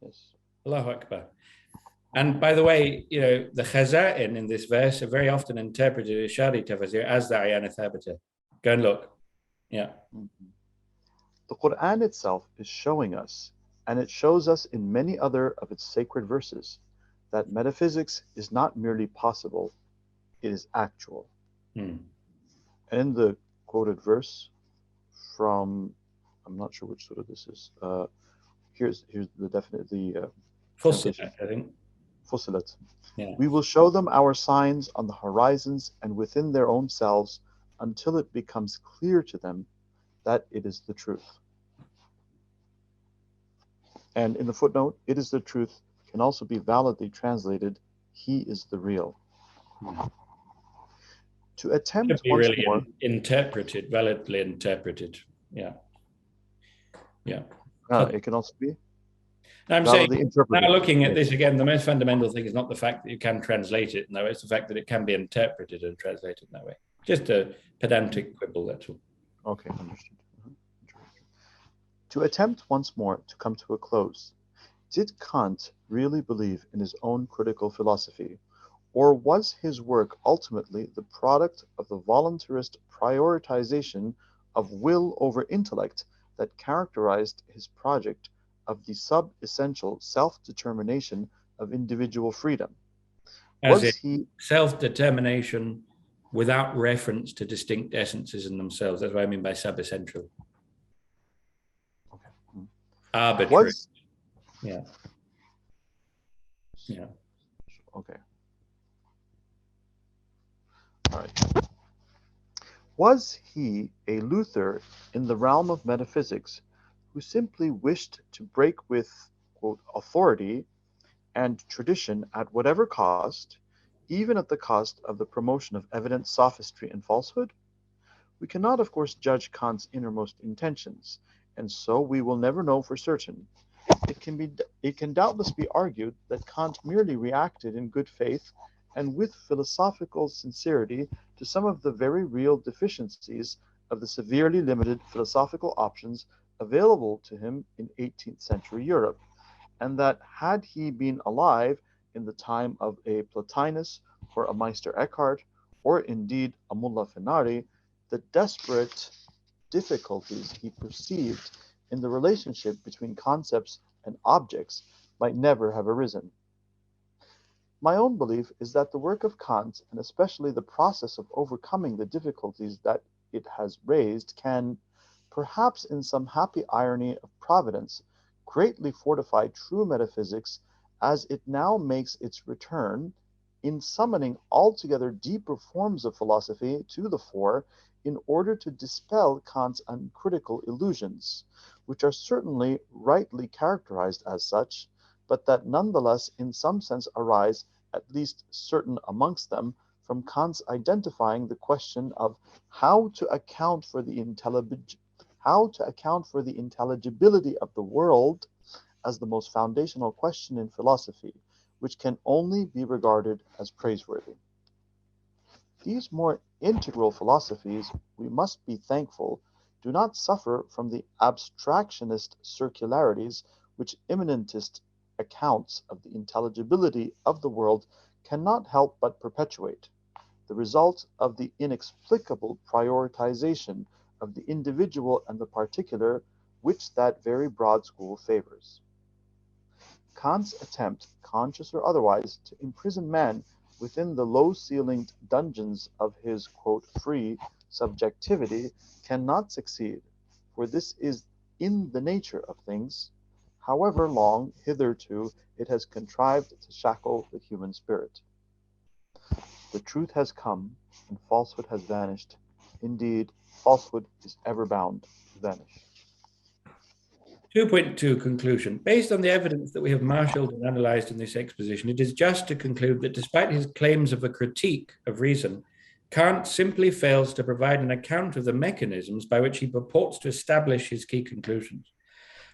Yes. Allahu Akbar. And by the way, you know, the khaza'in in this verse are very often interpreted as shari tafsir as the ayana thabita. Go and look. Yeah. The Quran itself is showing us, and it shows us in many other of its sacred verses, that metaphysics is not merely possible, it is actual. And in the quoted verse from, I'm not sure which surah this is. Here's the definite, the Fussilat, I think. Fussilat. Yeah. We will show them our signs on the horizons and within their own selves until it becomes clear to them that it is the truth. And in the footnote, it is the truth can also be validly translated, he is the real. To attempt Should be once really more, interpreted, validly interpreted. Yeah. Yeah. it can also be I'm saying, interpreted. now looking at this again, the most fundamental thing is not the fact that you can translate it. No, it's the fact that it can be interpreted and translated that way. Just a pedantic quibble, that's all. Okay, understood. To attempt once more to come to a close, did Kant really believe in his own critical philosophy, or was his work ultimately the product of the voluntarist prioritization of will over intellect that characterized his project of the sub-essential self-determination of individual freedom? As Was in he self-determination without reference to distinct essences in themselves. That's what I mean by subessential. Okay. Arbitrary. Yeah. Yeah. Okay. All right. Was he a Luther in the realm of metaphysics who simply wished to break with, quote, authority and tradition at whatever cost, even at the cost of the promotion of evident sophistry and falsehood? We cannot, of course, judge Kant's innermost intentions, and so we will never know for certain. It can doubtless be argued that Kant merely reacted in good faith and with philosophical sincerity to some of the very real deficiencies of the severely limited philosophical options available to him in 18th century Europe, and that had he been alive in the time of a Plotinus or a Meister Eckhart, or indeed a Mullah Fenari, the desperate difficulties he perceived in the relationship between concepts and objects might never have arisen. My own belief is that the work of Kant, and especially the process of overcoming the difficulties that it has raised, can, perhaps in some happy irony of providence, greatly fortify true metaphysics as it now makes its return in summoning altogether deeper forms of philosophy to the fore in order to dispel Kant's uncritical illusions, which are certainly rightly characterized as such, but that nonetheless in some sense arise, at least certain amongst them, from Kant's identifying the question of how to account for the intelligibility of the world as the most foundational question in philosophy, which can only be regarded as praiseworthy. These more integral philosophies, we must be thankful, do not suffer from the abstractionist circularities which immanentist accounts of the intelligibility of the world cannot help but perpetuate, the result of the inexplicable prioritization of the individual and the particular which that very broad school favors. Kant's attempt, conscious or otherwise, to imprison man within the low-ceilinged dungeons of his, quote, free subjectivity cannot succeed, for this is in the nature of things, however long hitherto it has contrived to shackle the human spirit. The truth has come, and falsehood has vanished. Indeed, falsehood is ever bound to vanish. 2.2 conclusion. Based on the evidence that we have marshaled and analyzed in this exposition, it is just to conclude that despite his claims of a critique of reason, Kant simply fails to provide an account of the mechanisms by which he purports to establish his key conclusions.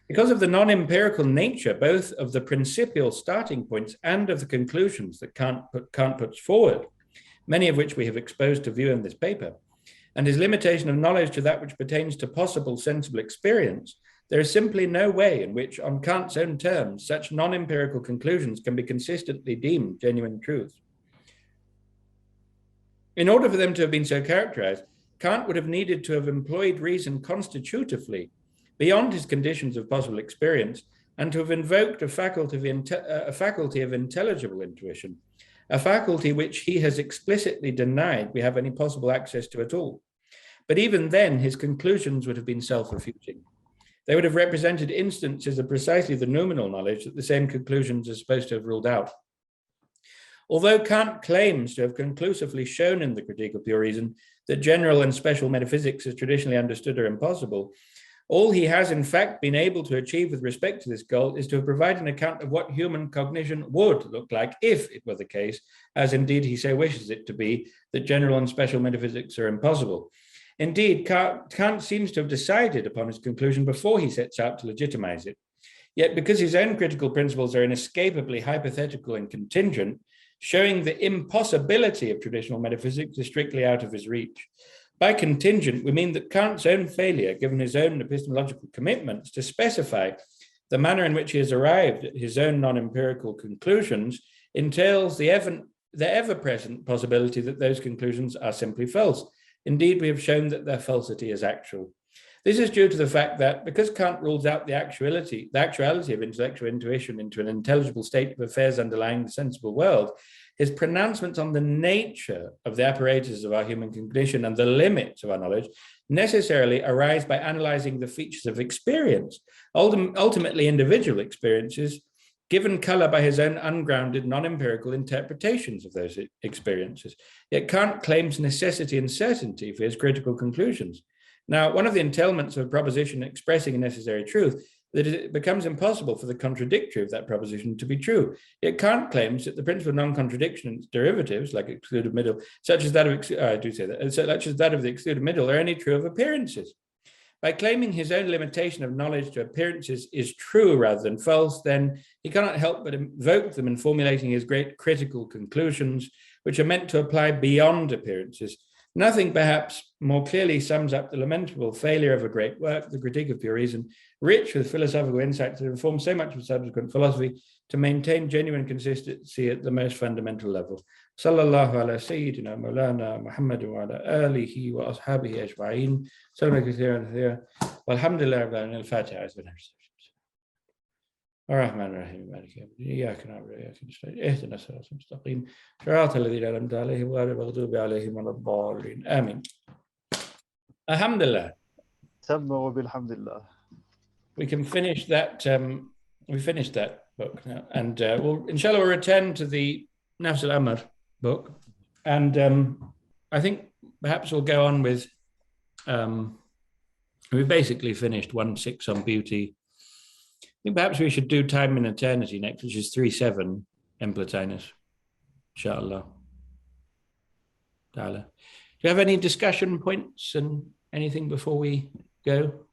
Because of the non-empirical nature both of the principial starting points and of the conclusions that Kant puts forward, many of which we have exposed to view in this paper, and his limitation of knowledge to that which pertains to possible sensible experience, there is simply no way in which, on Kant's own terms, such non-empirical conclusions can be consistently deemed genuine truth. In order for them to have been so characterized, Kant would have needed to have employed reason constitutively, beyond his conditions of possible experience, and to have invoked a faculty of intelligible intuition, a faculty which he has explicitly denied we have any possible access to at all. But even then, his conclusions would have been self-refuting. They would have represented instances of precisely the noumenal knowledge that the same conclusions are supposed to have ruled out. Although Kant claims to have conclusively shown in the Critique of Pure Reason that general and special metaphysics as traditionally understood are impossible, all he has in fact been able to achieve with respect to this goal is to provide an account of what human cognition would look like if it were the case, as indeed he so wishes it to be, that general and special metaphysics are impossible. Indeed, Kant seems to have decided upon his conclusion before he sets out to legitimize it. Yet because his own critical principles are inescapably hypothetical and contingent, showing the impossibility of traditional metaphysics is strictly out of his reach. By contingent, we mean that Kant's own failure, given his own epistemological commitments, to specify the manner in which he has arrived at his own non-empirical conclusions entails the ever-present possibility that those conclusions are simply false. Indeed, we have shown that their falsity is actual. This is due to the fact that because Kant rules out the actuality of intellectual intuition into an intelligible state of affairs underlying the sensible world, his pronouncements on the nature of the apparatus of our human condition and the limits of our knowledge necessarily arise by analyzing the features of experience, ultimately individual experiences, given color by his own ungrounded, non-empirical interpretations of those experiences. Yet Kant claims necessity and certainty for his critical conclusions. Now, one of the entailments of a proposition expressing a necessary truth that it becomes impossible for the contradictory of that proposition to be true. Yet Kant claims that the principle of non-contradiction and its derivatives, like excluded middle, such as that of the excluded middle, are only true of appearances. By claiming his own limitation of knowledge to appearances is true rather than false, then he cannot help but invoke them in formulating his great critical conclusions, which are meant to apply beyond appearances. Nothing perhaps more clearly sums up the lamentable failure of a great work, the Critique of Pure Reason, rich with philosophical insights that inform so much of subsequent philosophy, to maintain genuine consistency at the most fundamental level. Sallallahu ala Sayyidina Mawlana Muhammad wa ala alihi wa ashabihi ajma'in. Sallallahu alayhi wa sallam. Walhamdulillah al-Fatiha. الرحمن الرحيم مالك يوم الدين إياك نعبد وإياك نستعين اهدنا الصراط المستقيم صراط الذين أنعمت عليهم غير المغضوب عليهم ولا الضالين آمين. Alhamdulillah. We can finish that. We finished that book now, and we'll inshallah we'll return to the Nafs al-Amr book, and I think perhaps we'll go on with. We basically finished 1.6 on beauty. I think perhaps we should do time in eternity next, which is 3.7 in Plotinus, inshallah. Do you have any discussion points and anything before we go?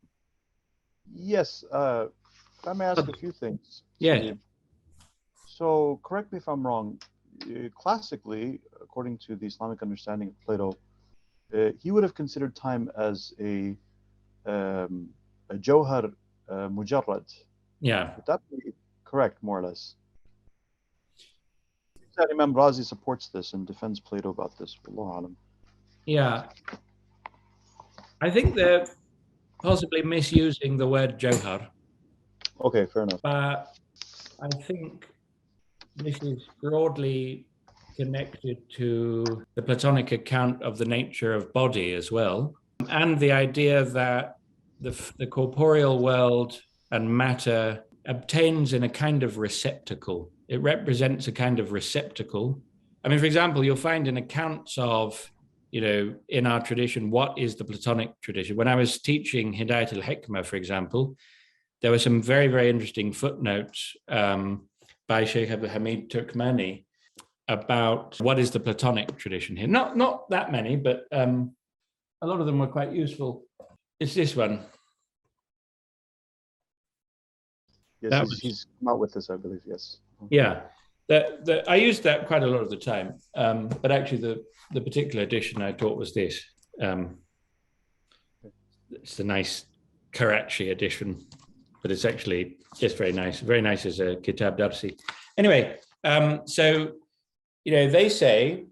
Yes, if I may ask a few things. Yeah. So correct me if I'm wrong. Classically, according to the Islamic understanding of Plato, he would have considered time as a jawhar mujarrad. Yeah. Would that be correct, more or less? Imam Razi supports this and defends Plato about this. Wallahu alam. Yeah. I think they're possibly misusing the word Johar. Okay, fair enough. But I think this is broadly connected to the Platonic account of the nature of body as well, and the idea that the corporeal world and matter obtains in a kind of receptacle. It represents a kind of receptacle. I mean, for example, you'll find in accounts of, in our tradition, what is the Platonic tradition? When I was teaching Hidayat al-Hikmah, for example, there were some very, very interesting footnotes by Sheikh Abdul Hamid Turkmani about what is the Platonic tradition here. Not that many, but a lot of them were quite useful. It's this one. Yes, he's come out with this, I believe, yes. Yeah, I used that quite a lot of the time, but actually the particular edition I taught was this. It's the nice Karachi edition, but it's actually just very nice as a Kitab Darsi. Anyway, so, they say,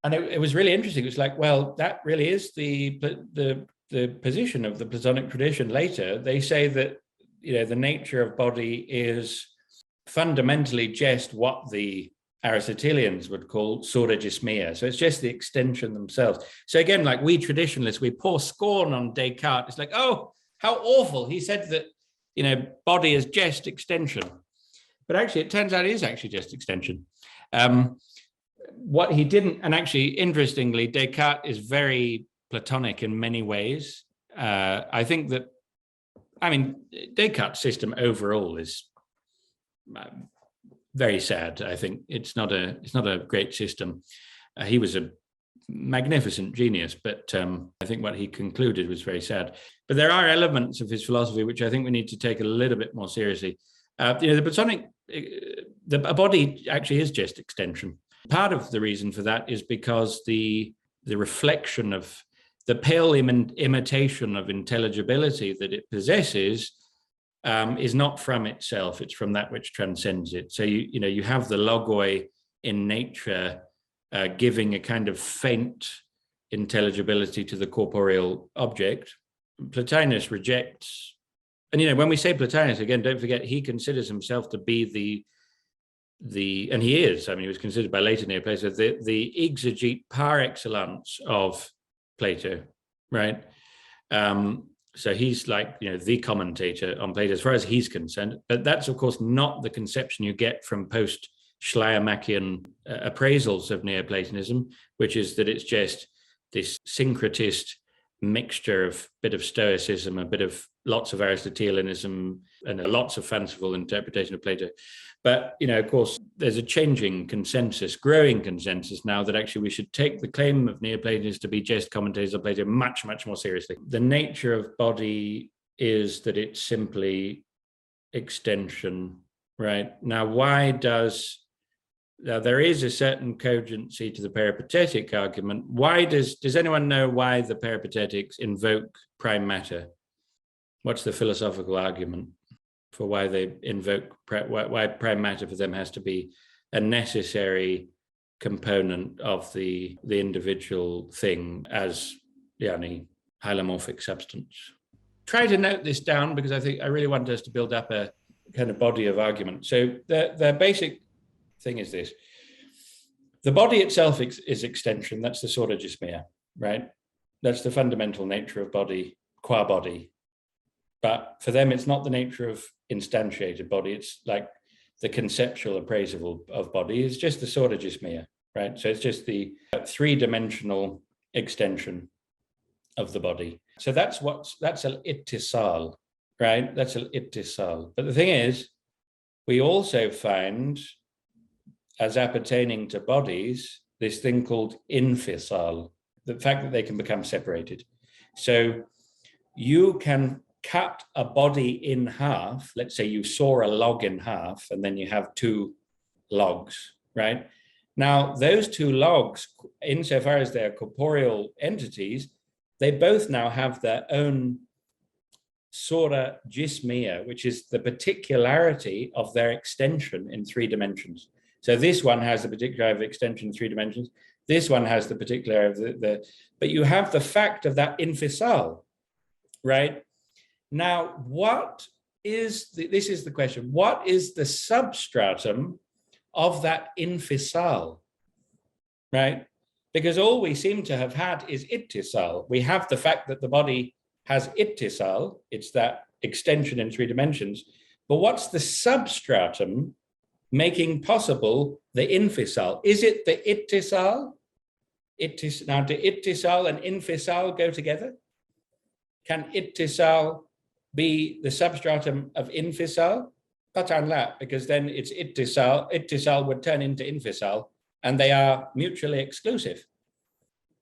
and it was really interesting. It's like, well, that really is the position of the Platonic tradition. Later, they say that, the nature of body is fundamentally just what the Aristotelians would call sura jismiya. So it's just the extension themselves. So again, like we traditionalists, we pour scorn on Descartes. It's like, oh, how awful. He said that, body is just extension. But actually, it turns out it is actually just extension. What he didn't, and actually, interestingly, Descartes is very Platonic in many ways. I think that, Descartes' system overall is very sad. I think it's not a great system. He was a magnificent genius, but I think what he concluded was very sad. But there are elements of his philosophy which I think we need to take a little bit more seriously. The Platonic, a body actually is just extension. Part of the reason for that is because the reflection of the pale imitation of intelligibility that it possesses is not from itself; it's from that which transcends it. So you have the logoi in nature giving a kind of faint intelligibility to the corporeal object. Plotinus rejects, and when we say Plotinus again, don't forget he considers himself to be and he is, I mean, he was considered by later Neoplatonists the exegete par excellence of Plato, right? So he's like, the commentator on Plato as far as he's concerned. But that's, of course, not the conception you get from post-Schleiermachian appraisals of Neoplatonism, which is that it's just this syncretist mixture of a bit of Stoicism, a bit of lots of Aristotelianism, and lots of fanciful interpretation of Plato. But, of course, there's a changing consensus, growing consensus now that actually we should take the claim of Neoplatonists to be just commentators of Plato much, much more seriously. The nature of body is that it's simply extension, right? Now, there is a certain cogency to the peripatetic argument. Why does anyone know why the peripatetics invoke prime matter? What's the philosophical argument for why they invoke why prime matter for them has to be a necessary component of the individual thing as hylomorphic substance? Try to note this down, because I really want us to build up a kind of body of argument. So the basic thing is this: the body itself is extension. That's the sorta gismia, right? That's the fundamental nature of body, qua body. But for them, it's not the nature of instantiated body. It's like the conceptual appraisal of body is just the sorta gismia, right? So it's just the three-dimensional extension of the body. So that's al-ittisal, right? That's al-ittisal. But the thing is, we also find, as appertaining to bodies, this thing called infisal, the fact that they can become separated. So you can cut a body in half. Let's say you saw a log in half, and then you have two logs, right? Now, those two logs, insofar as they're corporeal entities, they both now have their own sorta gismia, which is the particularity of their extension in 3 dimensions. So this one has the particularity of extension in 3 dimensions. This one has the particularity of but you have the fact of that infisal, right? Now, this is the question, what is the substratum of that infisal, right? Because all we seem to have had is ittisal. We have the fact that the body has ittisal, it's that extension in 3 dimensions, but what's the substratum making possible the infisal? Is it the ittisal? Now, do ittisal and infisal go together? Can ittisal be the substratum of infisal? Qat'an la, because then it's ittisal would turn into infisal, and they are mutually exclusive.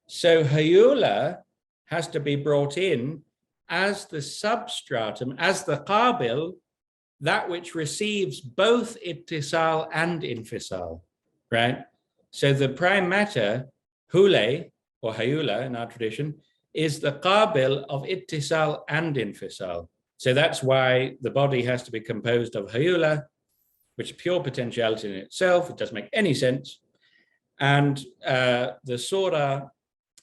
So hayula has to be brought in as the substratum, as the qabil, that which receives both ittisal and infisal, right? So the prime matter, hule, or hayula in our tradition, is the qabil of ittisal and infisal. So that's why the body has to be composed of hayula, which is pure potentiality in itself. It doesn't make any sense. And the sorta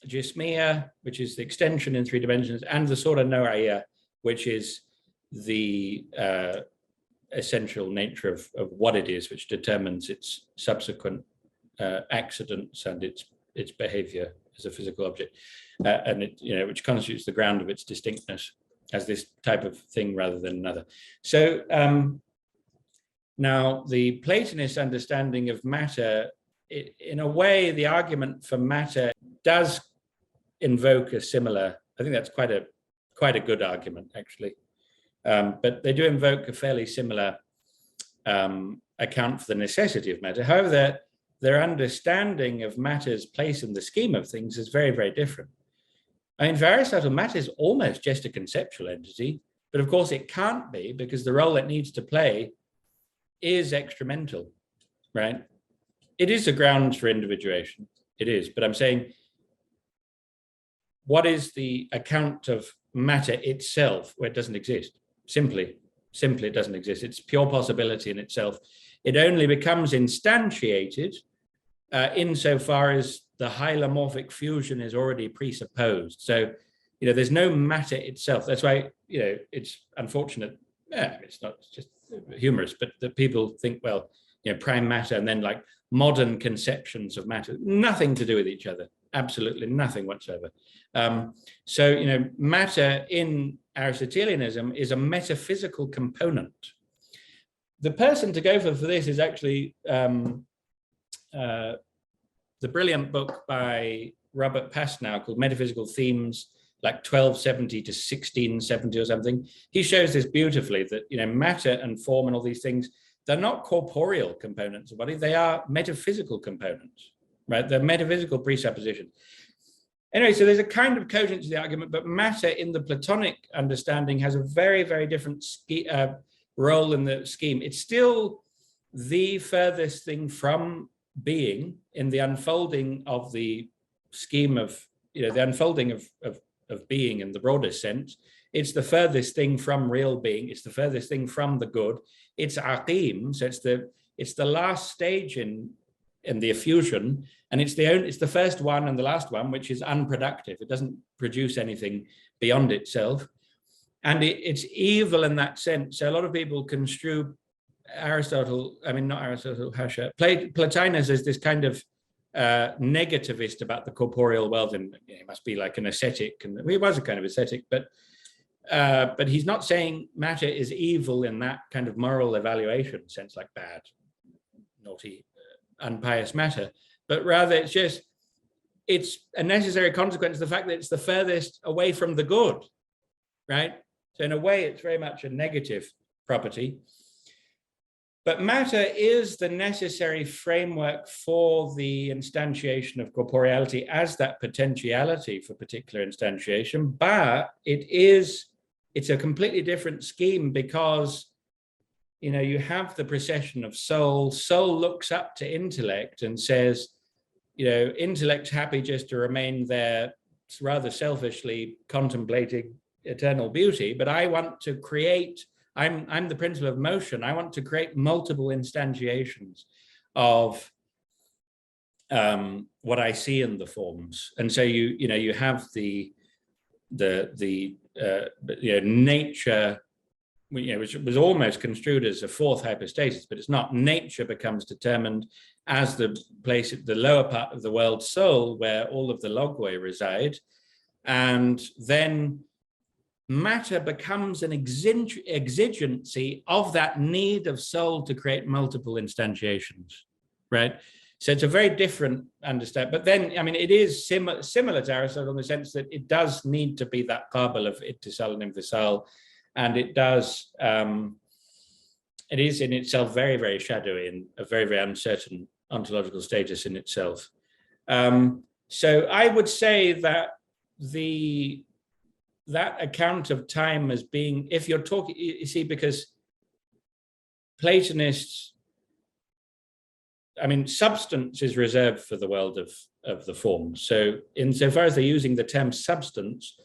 jismia, which is the extension in 3 dimensions, and the sorta no'iyya, which is the essential nature of what it is, which determines its subsequent accidents and its behavior as a physical object, and which constitutes the ground of its distinctness as this type of thing rather than another. So now the Platonist understanding of matter, in a way, the argument for matter does invoke a similar, I think that's quite a good argument, actually. But they do invoke a fairly similar account for the necessity of matter. However, their understanding of matter's place in the scheme of things is very, very different. I mean, for Aristotle, matter is almost just a conceptual entity, but of course it can't be, because the role it needs to play is extramental, right? It is the grounds for individuation. It is, but I'm saying, what is the account of matter itself where it doesn't exist? Simply it doesn't exist. It's pure possibility in itself. It only becomes instantiated insofar as the hylomorphic fusion is already presupposed. So, there's no matter itself. That's why, it's unfortunate. It's not, it's just humorous, but that people think, well, prime matter, and then like modern conceptions of matter, nothing to do with each other, absolutely nothing whatsoever. So, matter in Aristotelianism is a metaphysical component. The person to go for this is actually the brilliant book by Robert Pasnow called Metaphysical Themes, like 1270 to 1670 or something. He shows this beautifully, that matter and form and all these things, they're not corporeal components of body, they are metaphysical components, right? They're metaphysical presuppositions. Anyway, so there's a kind of cogency to the argument, but matter in the Platonic understanding has a very, very different role in the scheme. It's still the furthest thing from being in the unfolding of the scheme of, the unfolding of being in the broadest sense. It's the furthest thing from real being. It's the furthest thing from the good. It's aqim, so it's the last stage in the effusion, and it's the first one and the last one, which is unproductive. It doesn't produce anything beyond itself, and it's evil in that sense. So a lot of people construe Aristotle, Plotinus as this kind of negativist about the corporeal world, and he must be like an ascetic, and he was a kind of ascetic, but he's not saying matter is evil in that kind of moral evaluation sense, like bad, naughty, unpious matter, but rather it's a necessary consequence of the fact that it's the furthest away from the good, right? So in a way, it's very much a negative property. But matter is the necessary framework for the instantiation of corporeality as that potentiality for particular instantiation, but it's a completely different scheme, because you have the procession of soul. Soul looks up to intellect and says, intellect's happy just to remain there rather selfishly contemplating eternal beauty, but I want to create, I'm the principle of motion. I want to create multiple instantiations of what I see in the forms. And so you have the nature, which was almost construed as a fourth hypostasis, but it's not. Nature becomes determined as the place at the lower part of the world, soul, where all of the logoi reside, and then matter becomes an exigency of that need of soul to create multiple instantiations, right? So it's a very different understanding. But then, it is similar to Aristotle in the sense that it does need to be that qabel of ittisal and infisal, and it is in itself very, very shadowy and a very, very uncertain ontological status in itself. So I would say that that account of time as being, if you're talking, you see, because Platonists, substance is reserved for the world of the forms. So insofar as they're using the term substance,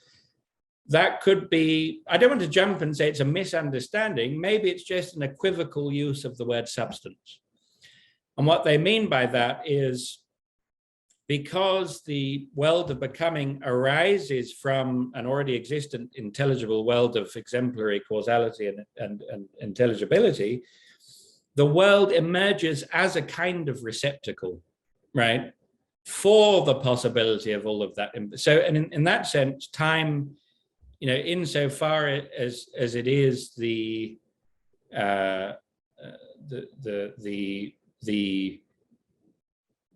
that could be, I don't want to jump and say it's a misunderstanding. Maybe it's just an equivocal use of the word substance. And what they mean by that is, because the world of becoming arises from an already existent intelligible world of exemplary causality and intelligibility, the world emerges as a kind of receptacle, right, for the possibility of all of that. So, and in that sense, time, insofar as it is the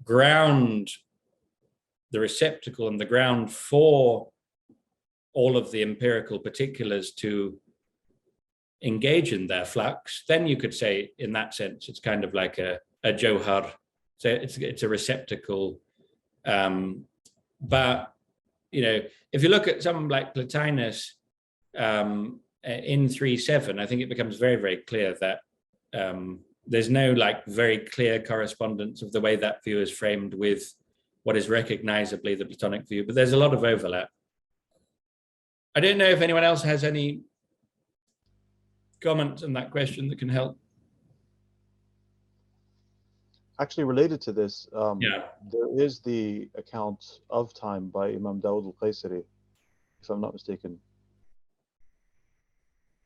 ground, the receptacle and the ground for all of the empirical particulars to engage in their flux, then you could say, in that sense, it's kind of like a johar. So it's a receptacle. But if you look at someone like Plotinus in 3.7, I think it becomes very, very clear that there's no very clear correspondence of the way that view is framed with what is recognizably the Platonic view, but there's a lot of overlap. I don't know if anyone else has any comments on that question that can help. Actually, related to this, there is the account of time by Imam Dawud al-Qaysari, if I'm not mistaken.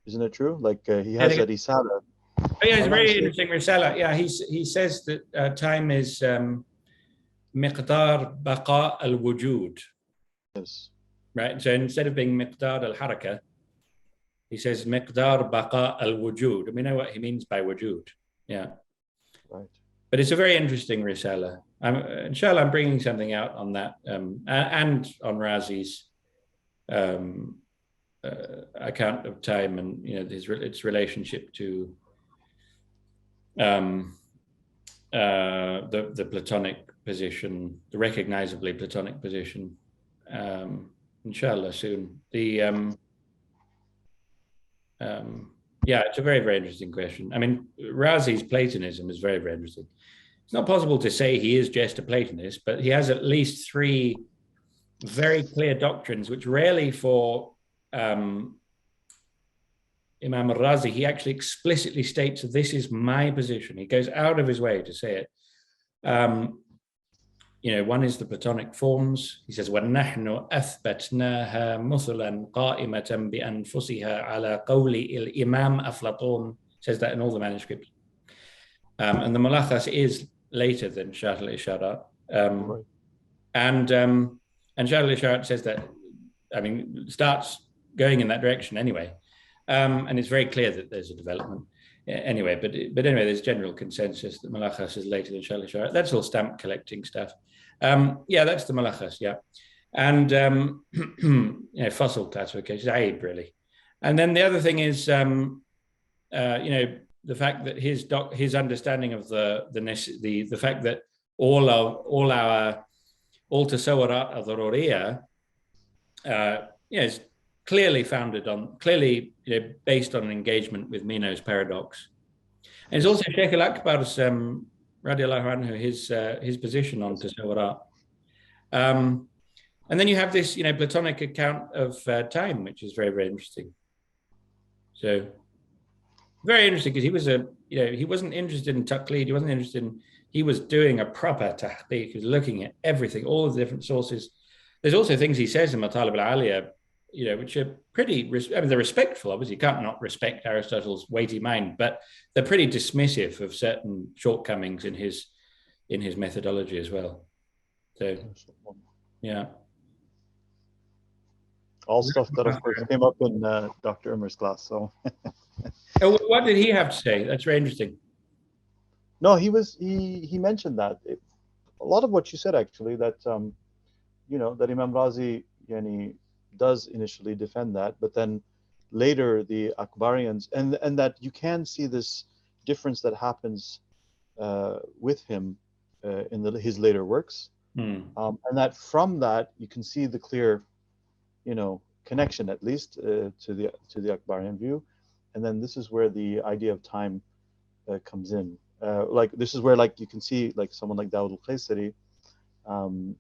Isn't it true? He has a risala. yeah, it's a very interesting Risala. Yeah, he says that time is miqdar baqa al-wujud. Yes. Right. So instead of being miqdar al-haraka, he says miqdar baqa al-wujud. And we know what he means by wujud. Yeah. Right. But it's a very interesting Risala. Inshallah, I'm bringing something out on that and on Razi's account of time and its relationship to the Platonic position, the recognizably Platonic position. Inshallah, soon. Yeah, it's a very, very interesting question. I mean, Razi's Platonism is very, very interesting. It's not possible to say he is just a Platonist, but he has at least three very clear doctrines, which rarely for Imam al-Razi, he actually explicitly states that this is my position. He goes out of his way to say it. One is the Platonic forms. He says, وَنَحْنُ أَثْبَتْنَاهَا مُثُلًا قَائِمَةً بِأَنفُسِهَا عَلَى قَوْلِ الْإِمَامِ أَفْلَطُونَ. Says that in all the manuscripts. And the Mulakhas is later than Sharh al-Isharat. Right. And Sharh al-Isharat says that, starts going in that direction anyway. And it's very clear that there's a development. Anyway, but anyway, there's general consensus that Mulakhas is later than Sharh al-Isharat. That's all stamp collecting stuff. Yeah, that's the Mulakhas, yeah. And fossil classification, Aib, really. And then the other thing is, the fact that his understanding of the fact that all tasawwarat al-daruriyya is clearly based on an engagement with Meno's paradox. And it's also Sheikh al-Akbar's radiallahu anhu, his position on tasawwarat. And then you have this Platonic account of time, which is very, very interesting. So very interesting, because he was he wasn't interested in taqlid, he was doing a proper tahqiq, he was looking at everything, all of the different sources. There's also things he says in Matalib al-Aliyah, which are pretty, they're respectful, obviously. You can't not respect Aristotle's weighty mind, but they're pretty dismissive of certain shortcomings in his methodology as well. So, yeah. All stuff that, of course, came up in Dr. Umer's class. So, what did he have to say? That's very interesting. No, he mentioned that a lot of what you said, actually, that that Imam Razi does initially defend that, but then later the Akbarians, and that you can see this difference that happens with him in his later works, and that from that you can see the clear, connection, at least to the Akbarian view, and then this is where the idea of time comes in. This is where you can see someone like Dawud al-Qaysari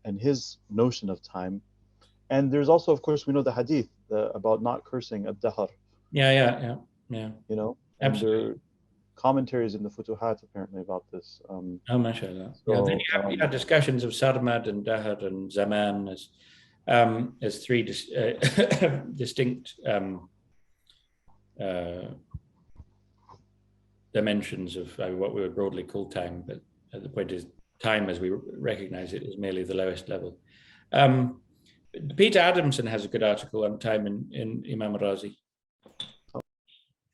and his notion of time. And there's also, of course, we know the hadith about not cursing ad-dahr. Yeah. And there are commentaries in the Futuhat apparently about this. Mashallah. So, then you have discussions of Sarmad and Dahr and Zaman as three distinct dimensions of what we would broadly call time. But the point is, time as we recognize it is merely the lowest level. Peter Adamson has a good article on time in Imam al-Razi.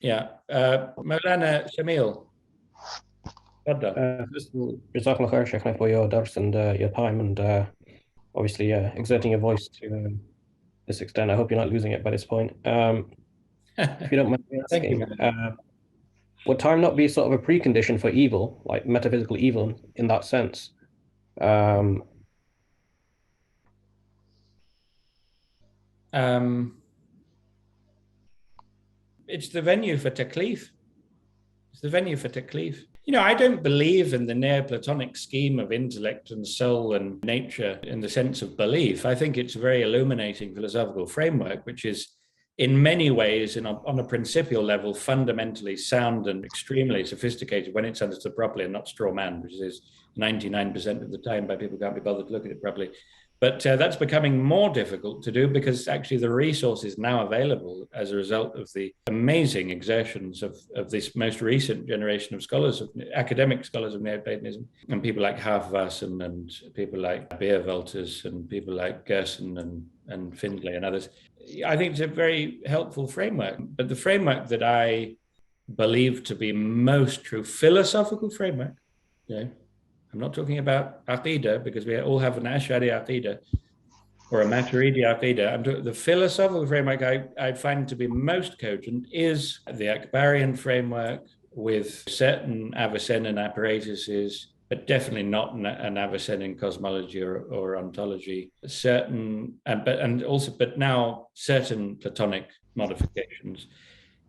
Yeah. Maulana Shamil. First of all, Jazakallah khair, Shaykhna, for your dars and your time, and obviously exerting your voice to this extent. I hope you're not losing it by this point. If you don't mind me asking, would time not be sort of a precondition for evil, like metaphysical evil in that sense? It's the venue for taklif. I don't believe in the Neoplatonic scheme of intellect and soul and nature in the sense of belief. I think it's a very illuminating philosophical framework, which is in many ways, on a principial level, fundamentally sound and extremely sophisticated when it's understood properly and not straw man, which is 99% of the time by people who can't be bothered to look at it properly. But that's becoming more difficult to do because actually the resources now available as a result of the amazing exertions of this most recent generation of scholars, of academic scholars of Neoplatonism, and people like Hasan and people like Beerwelters and people like Gerson and Findlay and others. I think it's a very helpful framework. But the framework that I believe to be most true, philosophical framework, I'm not talking about Aqidah, because we all have an Ash'ari Aqidah or a Maturidi Aqidah. The philosophical framework I find to be most cogent is the Akbarian framework with certain Avicennan apparatuses, but definitely not an Avicennan cosmology or ontology. But now certain Platonic modifications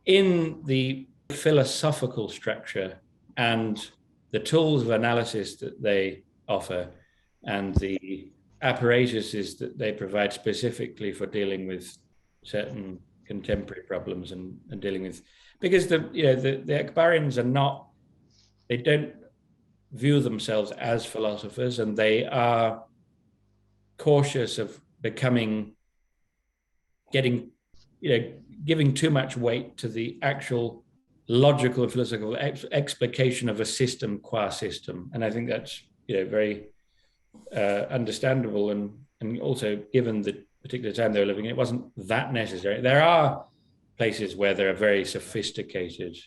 in the philosophical structure and the tools of analysis that they offer and the apparatuses that they provide specifically for dealing with certain contemporary problems and dealing with, because the Akbarians they don't view themselves as philosophers, and they are cautious of giving too much weight to the actual logical and philosophical explication of a system qua system. And I think that's very understandable, and also given the particular time they were living in, it wasn't that necessary. There are places where there are very sophisticated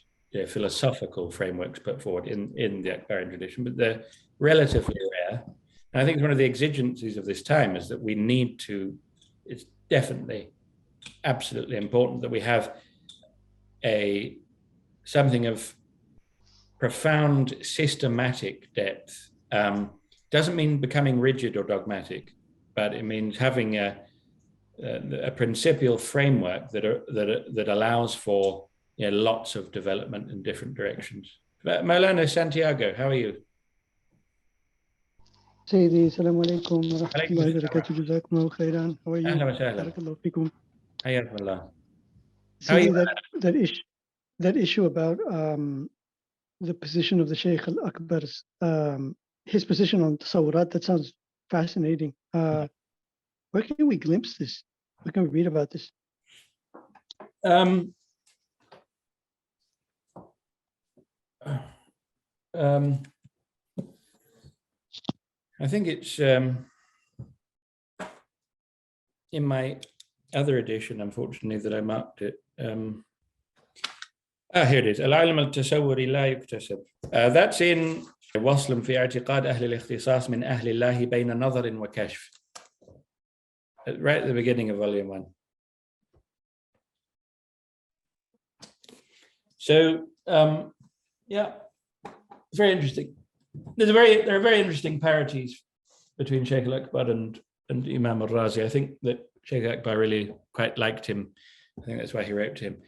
philosophical frameworks put forward in the Akbarian tradition, but they're relatively rare. And I think one of the exigencies of this time is that it's definitely absolutely important that we have something of profound systematic depth. Doesn't mean becoming rigid or dogmatic, but it means having a principial framework that allows for lots of development in different directions. Maulana Santiago, how are you? سيدي السلام عليكم ورحمة الله وبركاته. جزاكم الله خيرا. How are you? أهلا وسهلا. بارك الله فيكم. حياكم الله. See that issue about the position of the Sheikh al-Akbar's, his position on tasawwurat, that sounds fascinating. Where can we glimpse this? Where can we read about this? I think it's in my other edition, unfortunately, that I marked it. Here it is. العلم التصوري لا يكتسب. That's in وصل في اعتقاد أهل الاختصاص من أهل الله بين نظر وكشف. Right at the beginning of volume 1. So it's very interesting. There are very interesting parities between Sheikh al-Akbar and Imam al-Razi. I think that Sheikh Akbar really quite liked him. I think that's why he wrote to him.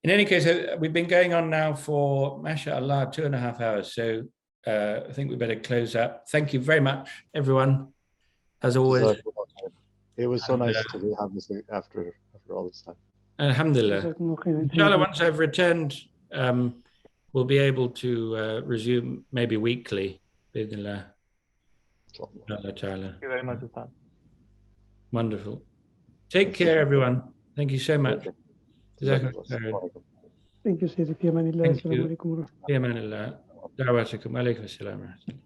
In any case, we've been going on now for, mashallah, 2.5 hours. So I think we better close up. Thank you very much, everyone, as always. It was so nice to have this after all this time. Alhamdulillah. Inshallah, once I've returned, we'll be able to resume maybe weekly. Bismillah. Thank you very much, Hasan. Wonderful. Take care, everyone. Thank you so much. Thank you, Sayyidi. في أمان الله. السلام عليكم ورحمة الله. في أمان الله. دعواتكم. عليكم السلام ورحمة الله.